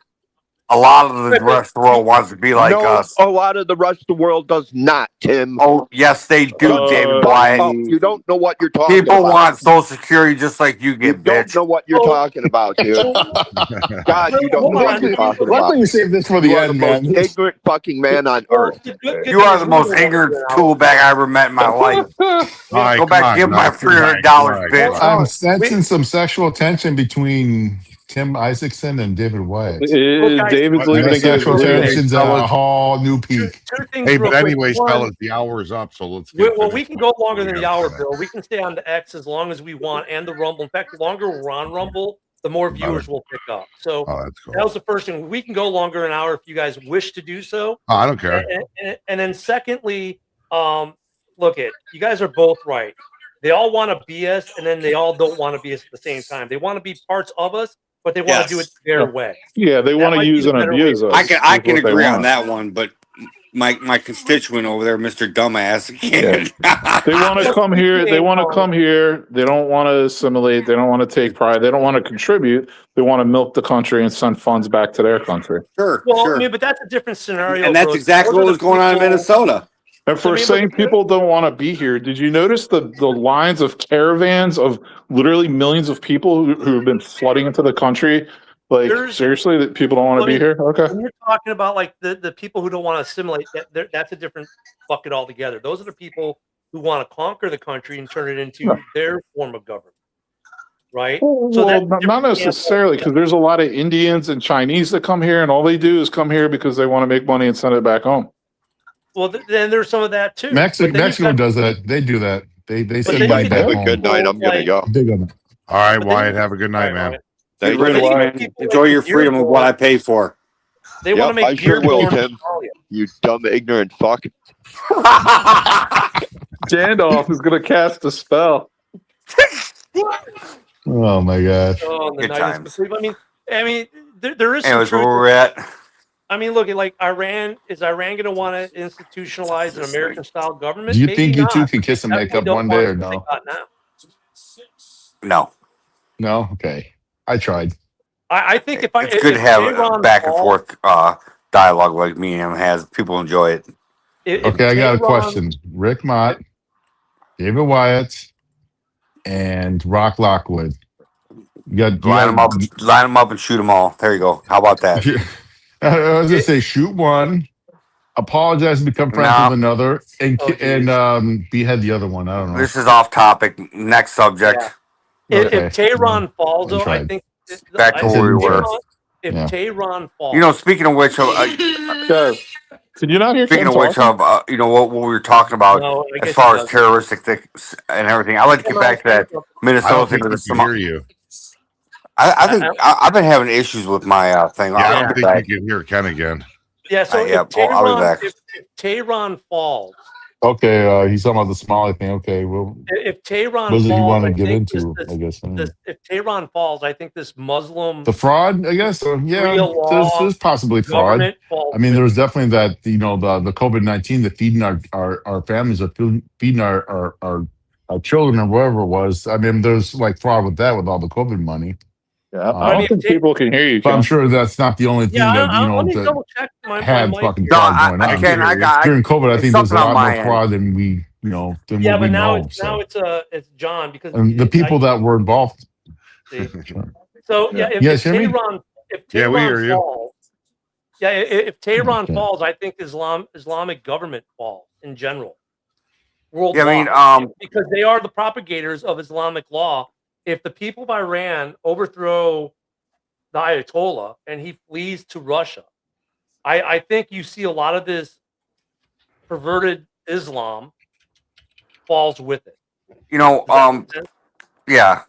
A lot of the rest of the world wants to be like us. A lot of the rest of the world does not, Tim. Oh, yes, they do, David Wyatt. You don't know what you're talking about. People want Social Security just like you get, bitch. You don't know what you're talking about, dude. God, you don't know what you're talking about. Luckily, you saved this for the end, man. The most ignorant fucking man on earth. You are the most ignorant toolbag I ever met in my life. Go back and give my $300, bitch. I'm sensing some sexual tension between Tim Isaacson and David Wyatt. David's leaving sexual tensions at a whole new peak. Hey, but anyways, fellas, the hour is up, so let's get we can go longer than the hour, Bill. We can stay on the X as long as we want and the Rumble. In fact, the longer we're on Rumble, the more viewers we'll pick up. So that's cool. That was the first thing. We can go longer an hour if you guys wish to do so. I don't care. And then secondly, look you guys are both right. They all want to BS, and then they all don't want to BS at the same time. They want to be parts of us, but they want to do it their way. Yeah, they want to use and abuse us. I can agree on that one, but my constituent over there, Mr. Dumbass, again. They want to come here. They want to come here. They don't want to assimilate. They don't want to take pride. They don't want to contribute. They want to milk the country and send funds back to their country. Sure. Well, I mean, but that's a different scenario. And that's exactly what was going on in Minnesota. And for saying people don't want to be here, did you notice the lines of caravans of literally millions of people who have been flooding into the country? Like, seriously, that people don't want to be here? Okay. When you're talking about like the people who don't want to assimilate, that's a different bucket altogether. Those are the people who want to conquer the country and turn it into their form of government. Right? Well, not necessarily, because there's a lot of Indians and Chinese that come here, and all they do is come here because they want to make money and send it back home. Well, then there's some of that too. Mexico does that. They do that. They send money back home. Good night. I'm gonna go. Big on that. All right, Wyatt. Have a good night, man. Thank you. Enjoy your freedom of what I pay for. They want to make I sure will, Tim. You dumb, ignorant fuck. Gandalf is going to cast a spell. Oh my gosh! Oh, the Good night times. is I mean, there is. Anyways, some where truth. we're at. I mean, look, like Iran, is Iran going to want to institutionalize an American-style government? Do you Maybe think you not. two can kiss and make up one day or no? No. No? Okay. I tried. I think it's good to have a back and forth dialogue like me and him has. People enjoy it. Okay, I got a question. Rick Mott, David Wyatt, and Rock Lockwood. Line them up and shoot them all. There you go. How about that? I was gonna say shoot one, apologize and become friends with another, and behead the other one. I don't know. This is off topic. Next subject. If Tehran falls, though, I think back to where we were. If Yeah. Tehran falls, You know, speaking of which, Can you not hear speaking Ken of which, talking? you know what we were talking about no, I as guess far he as does. terroristic things and everything. I'd like to get back to that I don't Minnesota think thing. we can hear you. I've been having issues with my thing. Yeah, I I'll don't be think back. you can hear Ken again. Yeah, so yeah, if I'll be back. if Tehran falls, Okay, he's talking about the Somali thing. Okay, well, if Tehran what does he falls, want to I get think into? I guess. if Tehran falls, I think this Muslim The fraud, I guess. Yeah, Sharia law there's possibly fraud. government falls. I mean, with there was definitely that, you know, the COVID-19, the feeding our families, or feeding our children or whatever it was. I mean, there's like fraud with that, with all the COVID money. Yeah, I don't think people can hear you. But I'm Ken. sure that's not the only thing that, you know, let me that double check my had mic fucking here. fraud going on. During COVID, I it's think there's a something on lot my more end. fraud than we, you know, than Yeah, what we but now know. it's John, because And the people that were involved. see. So yeah, You guys hear me? if Yeah, we hear Tehran you. falls, if Tehran Okay. falls, I think Islamic government falls in general, Yeah, worldwide. I mean, because they are the propagators of Islamic law. If the people of Iran overthrow the Ayatollah and he flees to Russia, I think you see a lot of this perverted Islam falls with it. you know, Does that make sense? yeah.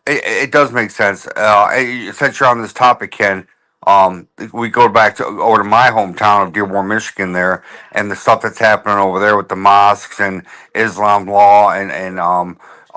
It does make sense. Since you're on this topic, Ken, we go back to over to my hometown of Dearborn, Michigan, there, and the stuff that's happening over there with the mosques and Islam law and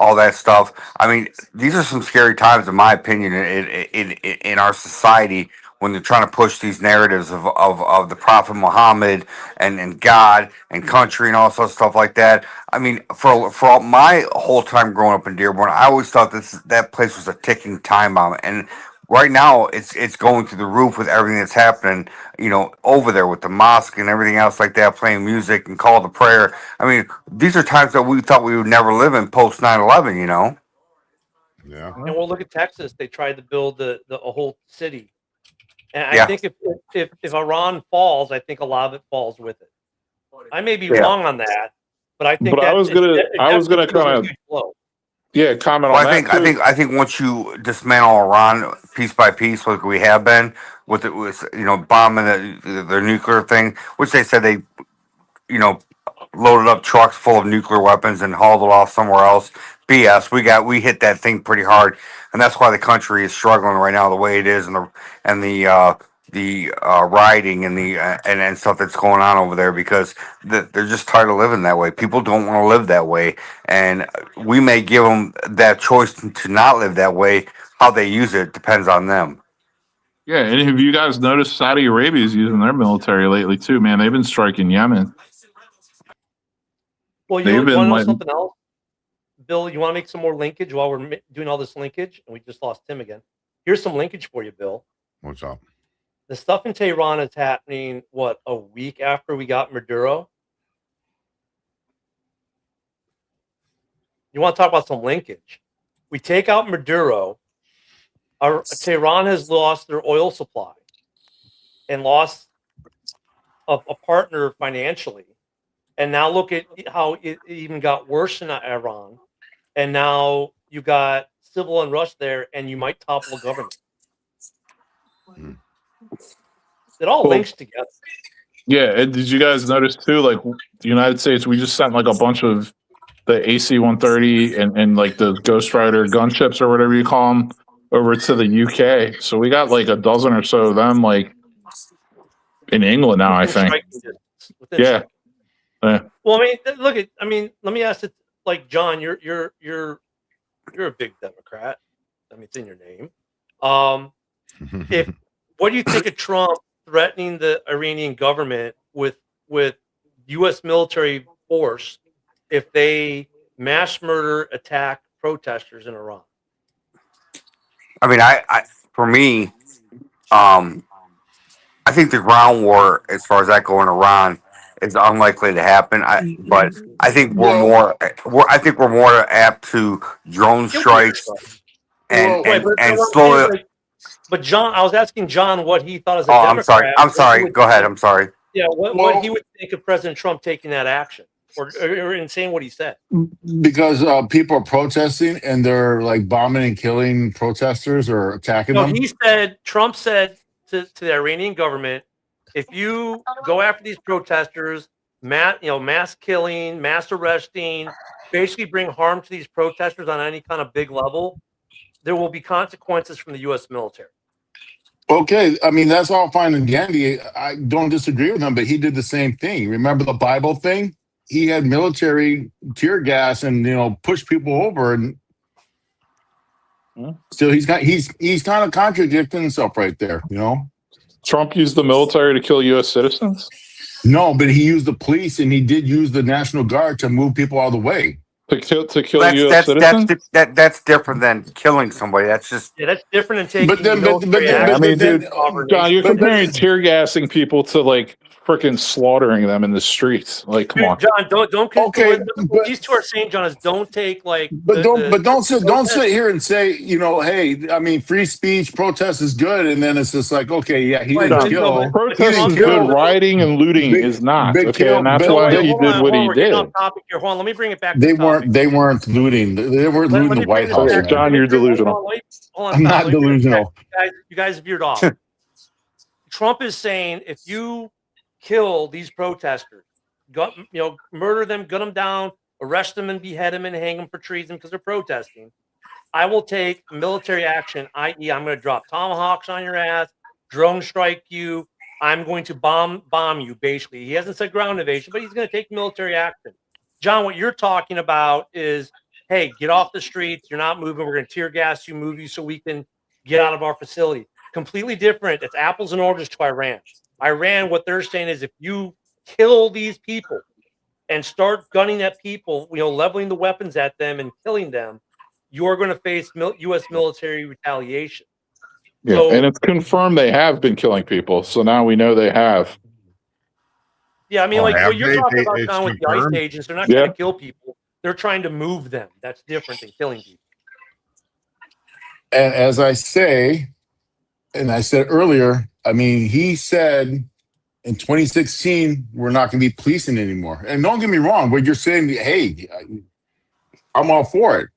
all that stuff. I mean, these are some scary times, in my opinion, in our society, when they're trying to push these narratives of the Prophet Muhammad and God and country and all sorts of stuff like that. I mean, for all my whole time growing up in Dearborn, I always thought that place was a ticking time bomb, and right now it's going through the roof with everything that's happening, you know, over there with the mosque and everything else like that, playing music and call to prayer. I mean, these are times that we thought we would never live in post 9/11, you know. Yeah. And we'll look at Texas. They tried to build a whole city. And Yeah. I think if Iran falls, I think a lot of it falls with it. I may be Yeah. wrong on that, but I think But I was gonna kind of comment Well, on I that. think I think once you dismantle Iran piece by piece, like we have been with it, with you know bombing their nuclear thing, which they said they, you know, loaded up trucks full of nuclear weapons and hauled it off somewhere else. BS. We hit that thing pretty hard, and that's why the country is struggling right now the way it is, and the rioting and the and stuff that's going on over there, because they're just tired of living that way. People don't want to live that way, and we may give them that choice to not live that way. How they use it depends on them. Yeah, and have you guys noticed Saudi Arabia is using their military lately too? Man, they've been striking Yemen. Well, you want to know something else? Bill, you want to make some more linkage while we're doing all this linkage? And we just lost Tim again. Here's some linkage for you, Bill. What's up? The stuff in Tehran is happening, what, a week after we got Maduro? You want to talk about some linkage? We take out Maduro. Tehran has lost their oil supply and lost a partner financially. And now look at how it even got worse in Iran. And now you got civil unrest there, and you might topple a government. It all links together. Yeah, and did you guys notice too? Like the United States, we just sent like a bunch of the AC-130 and like the Ghost Rider gunships or whatever you call them over to the UK. So we got like a dozen or so of them, like in England now. I think. Yeah. Yeah. Well, I mean, look at. I mean, let me ask it. Like John, you're a big Democrat. I mean, it's in your name. What do you think of Trump threatening the Iranian government with U.S. military force if they mass murder attack protesters in Iran? I mean, for me, I think the ground war, as far as that go in Iran, is unlikely to happen. But I think we're more apt to drone strikes and slowly. But John, I was asking John what he thought as a Oh, Democrat. I'm sorry. Go ahead. I'm sorry. Yeah, what he would think of President Trump taking that action. or in saying what he said? Because people are protesting and they're like bombing and killing protesters or attacking No, them. Trump said to the Iranian government, if you go after these protesters, mass killing, mass arresting, basically bring harm to these protesters on any kind of big level, there will be consequences from the U.S. military. Okay, I mean that's all fine and dandy. I don't disagree with him, but he did the same thing. Remember the Bible thing? He had military tear gas and push people over, and still he's kind of contradicting himself right there. Trump used the military to kill U.S. citizens? No, but he used the police and he did use the National Guard to move people out of the way. To kill U.S. citizens? That's different than killing somebody. That's just that's different than taking. But then, John, you're comparing tear gassing people to like freaking slaughtering them in the streets. Like, come on, John. Don't. Okay, what these two are saying, John, is don't take like. Don't sit here and say hey, I mean, free speech, protest is good, and then it's just like, okay, yeah, he didn't kill. Protest is good. Rioting and looting is not. Okay, and that's why he did what he did. Hold on, let me bring it back. They weren't looting. They weren't looting the White House. John, you're delusional. I'm not delusional. You guys veered off. Trump is saying if you kill these protesters, murder them, gun them down, arrest them and behead them and hang them for treason because they're protesting, I will take military action, i.e. I'm going to drop tomahawks on your ass, drone strike you, I'm going to bomb you, basically. He hasn't said ground invasion, but he's going to take military action. John, what you're talking about is, hey, get off the streets, you're not moving, we're going to tear gas you, move you so we can get out of our facility. Completely different. It's apples and oranges to Iran. Iran, what they're saying is if you kill these people and start gunning at people, leveling the weapons at them and killing them, you're going to face U.S. military retaliation. Yeah, so, and it's confirmed they have been killing people. So now we know they have. Yeah, I mean, what you're talking about now with the ICE agents, they're not trying to kill people. They're trying to move them. That's different than killing people. And as I say, and I said earlier, I mean, he said in 2016, we're not going to be policing anymore. And don't get me wrong, but you're saying, hey, I'm all for it.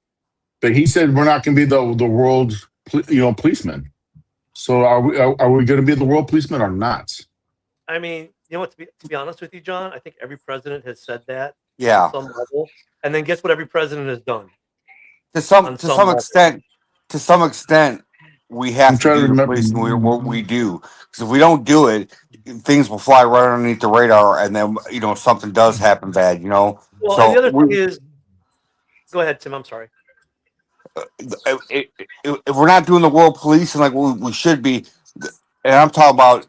But he said we're not going to be the world's policeman. So are we going to be the world policeman or not? I mean, to be honest with you, John, I think every president has said that. Yeah. On some level. And then guess what every president has done? To some extent, we have to do the policing what we do. Because if we don't do it, things will fly right underneath the radar, and then something does happen bad. Well, so and the other thing is, go ahead, Tim. I'm sorry. If we're not doing the world policing like we should be, and I'm talking about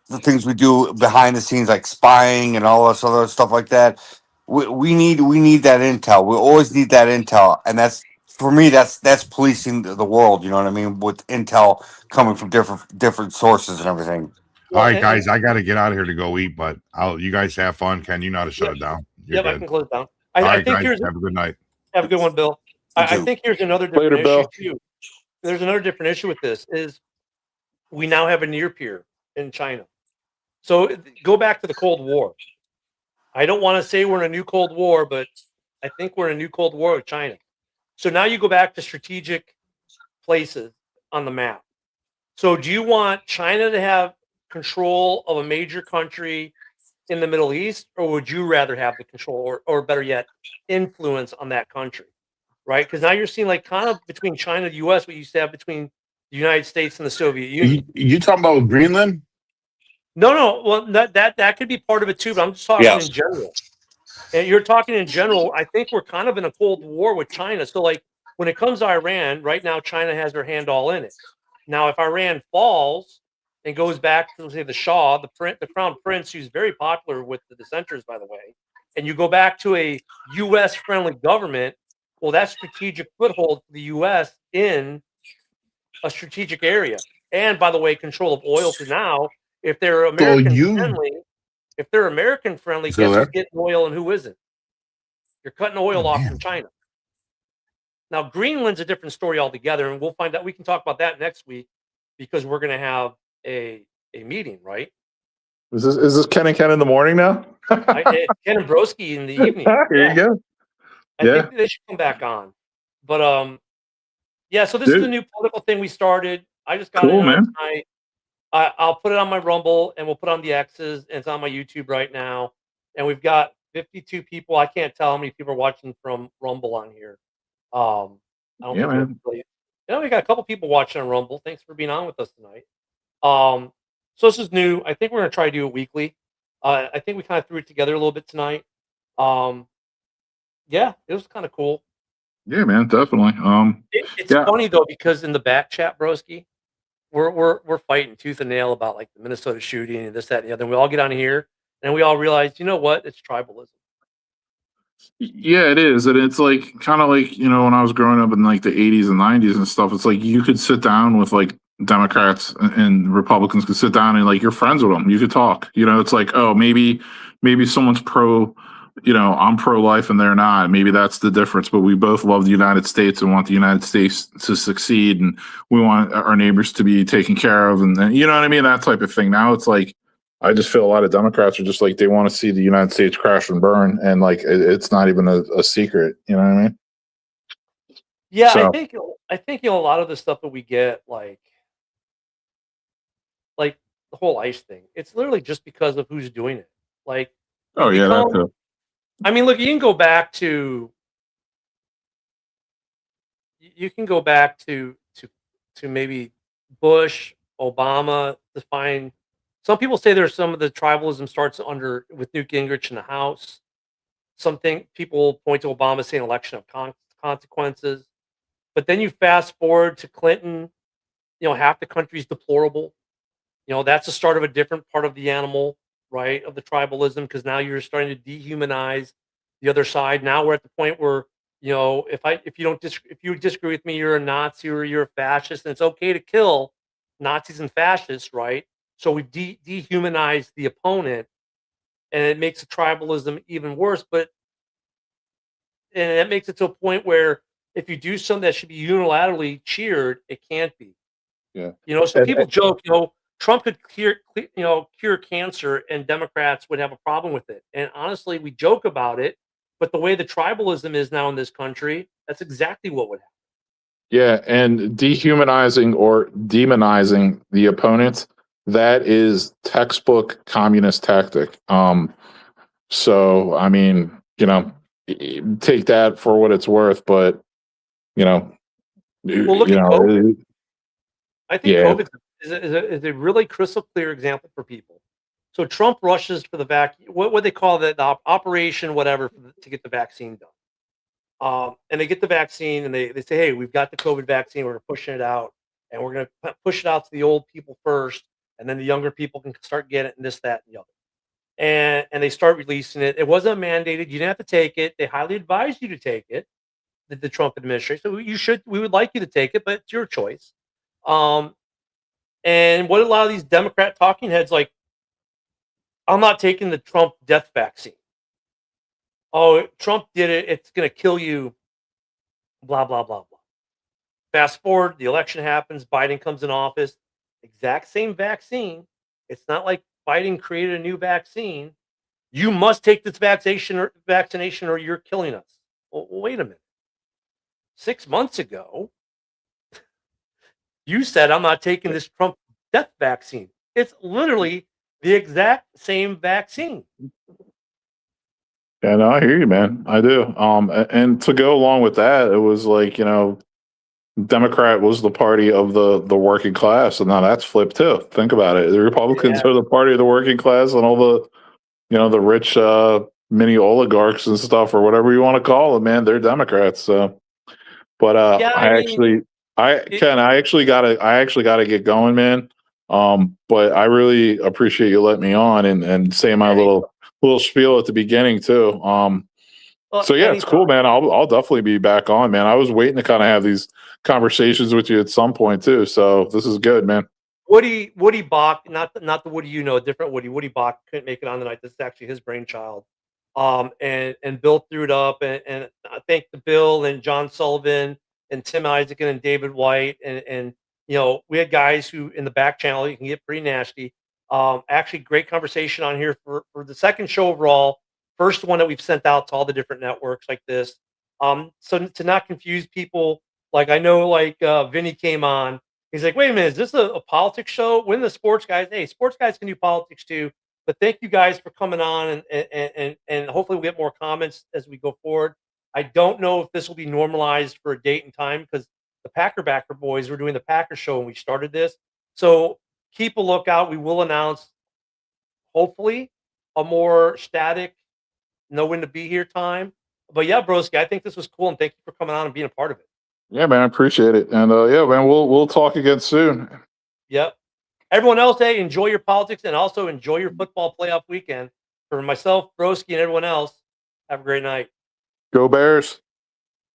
the things we do behind the scenes, like spying and all this other stuff like that, we need that intel. We always need that intel, and that's. For me, that's policing the world. You know what I mean? With intel coming from different sources and everything. All right, guys, I got to get out of here to go eat, but you guys have fun. Ken, you know how to shut it down. I can close it down. I think guys, have a good night. Have a good one, Bill. I think here's another different issue too. There's another different issue with this is we now have a near peer in China. So go back to the Cold War. I don't want to say we're in a new Cold War, but I think we're in a new Cold War with China. So now you go back to strategic places on the map. So do you want China to have control of a major country in the Middle East, or would you rather have the control or better yet, influence on that country, right? Because now you're seeing like kind of between China and the U.S. what you used to have between the United States and the Soviet Union. You talking about Greenland? No. Well, that could be part of it too, but I'm just talking in general. And you're talking in general, I think we're kind of in a Cold War with China. So, like, when it comes to Iran, right now, China has their hand all in it. Now, if Iran falls and goes back to, say, the Shah, the Crown Prince, who's very popular with the dissenters, by the way, and you go back to a U.S.-friendly government, well, that's strategic foothold for the U.S. in a strategic area. And, by the way, control of oil to now, if they're American-friendly, guess who's getting oil and who isn't? You're cutting oil off from China. Now, Greenland's a different story altogether, and we'll find out. We can talk about that next week because we're going to have a meeting, right? Is this Ken and Ken in the morning now? Ken and Broski in the evening. Here you go. I think they should come back on. But yeah. So this is the new political thing we started. I just got it on tonight. I'll put it on my Rumble, and we'll put it on the X's, and it's on my YouTube right now. And we've got 52 people. I can't tell how many people are watching from Rumble on here. I don't think everybody. We got a couple people watching on Rumble. Thanks for being on with us tonight. So this is new. I think we're gonna try to do it weekly. I think we kind of threw it together a little bit tonight. Yeah, it was kind of cool. Yeah, man, definitely. It's funny though, because in the back chat, Broski, we're fighting tooth and nail about like the Minnesota shooting and this, that, and the other. And we all get on here and we all realize, you know what? It's tribalism. Yeah, it is. And it's like kind of like, when I was growing up in like the 80s and 90s and stuff, it's like you could sit down with like Democrats and Republicans could sit down and like you're friends with them. You could talk. It's like, oh, maybe someone's pro, I'm pro-life and they're not. Maybe that's the difference. But we both love the United States and want the United States to succeed, and we want our neighbors to be taken care of, and you know what I mean? That type of thing. Now it's like I just feel a lot of Democrats are just like they want to see the United States crash and burn, and like it's not even a secret. You know what I mean? Yeah, so, I think a lot of the stuff that we get, like the whole ICE thing, it's literally just because of who's doing it. Like, oh yeah, that's it. I mean, look, you can go back to maybe Bush, Obama to find. Some people say there's some of the tribalism starts with Newt Gingrich in the House. People point to Obama saying election of consequences, but then you fast forward to Clinton. Half the country's deplorable. That's the start of a different part of the animal, right? Of the tribalism, because now you're starting to dehumanize the other side. Now we're at the point where if you disagree with me, you're a Nazi or you're a fascist, and it's okay to kill Nazis and fascists, right? So we've dehumanized the opponent, and it makes the tribalism even worse. And that makes it to a point where if you do something that should be unilaterally cheered, it can't be. Yeah. So people joke, Trump could cure cancer, and Democrats would have a problem with it. And honestly, we joke about it, but the way the tribalism is now in this country, that's exactly what would happen. Yeah, and dehumanizing or demonizing the opponents, that is textbook communist tactic. So I mean, take that for what it's worth, but well, look at COVID. I think COVID is a really crystal clear example for people. So Trump rushes for the vaccine. What they call the operation, whatever, to get the vaccine done. And they get the vaccine, and they say, "Hey, we've got the COVID vaccine. We're pushing it out, and we're going to push it out to the old people first, and then the younger people can start getting it, and this, that, and the other." And they start releasing it. It wasn't mandated. You didn't have to take it. They highly advised you to take it. The Trump administration. So we would like you to take it, but it's your choice. And what a lot of these Democrat talking heads like, I'm not taking the Trump death vaccine. Oh, Trump did it. It's going to kill you. Blah, blah, blah, blah. Fast forward, the election happens. Biden comes in office. Exact same vaccine. It's not like Biden created a new vaccine. You must take this vaccination or you're killing us. Well, wait a minute. 6 months ago, you said, I'm not taking this Trump death vaccine. It's literally the exact same vaccine. Yeah, no, I hear you, man. I do. And to go along with that, it was like, Democrat was the party of the working class, and now that's flipped too. Think about it. The Republicans are the party of the working class, and all the, the rich mini oligarchs and stuff, or whatever you want to call them, man, they're Democrats. So, but I actually gotta get going, man. But I really appreciate you letting me on and saying my little spiel at the beginning too. So yeah, it's cool, man. I'll definitely be back on, man. I was waiting to kind of have these conversations with you at some point too. So this is good, man. Woody Bach, not the Woody a different Woody. Woody Bach couldn't make it on tonight. This is actually his brainchild. And Bill threw it up, and I thank the Bill and John Sullivan and Tim Isaac and David White and we had guys who in the back channel, you can get pretty nasty. Actually, great conversation on here for the second show overall. First one that we've sent out to all the different networks like this. So to not confuse people, like I know like Vinny came on. He's like, wait a minute, is this a politics show? When the sports guys, hey, sports guys can do politics too. But thank you guys for coming on, and hopefully we'll get more comments as we go forward. I don't know if this will be normalized for a date and time because the Packer Backer boys were doing the Packer show when we started this. So keep a lookout. We will announce hopefully a more static, know when to be here time. But yeah, broski, I think this was cool, and thank you for coming on and being a part of it. Yeah, man, I appreciate it. And yeah, man, we'll talk again soon. Yep. Everyone else, hey, enjoy your politics and also enjoy your football playoff weekend. For myself, broski, and everyone else, have a great night. Go Bears.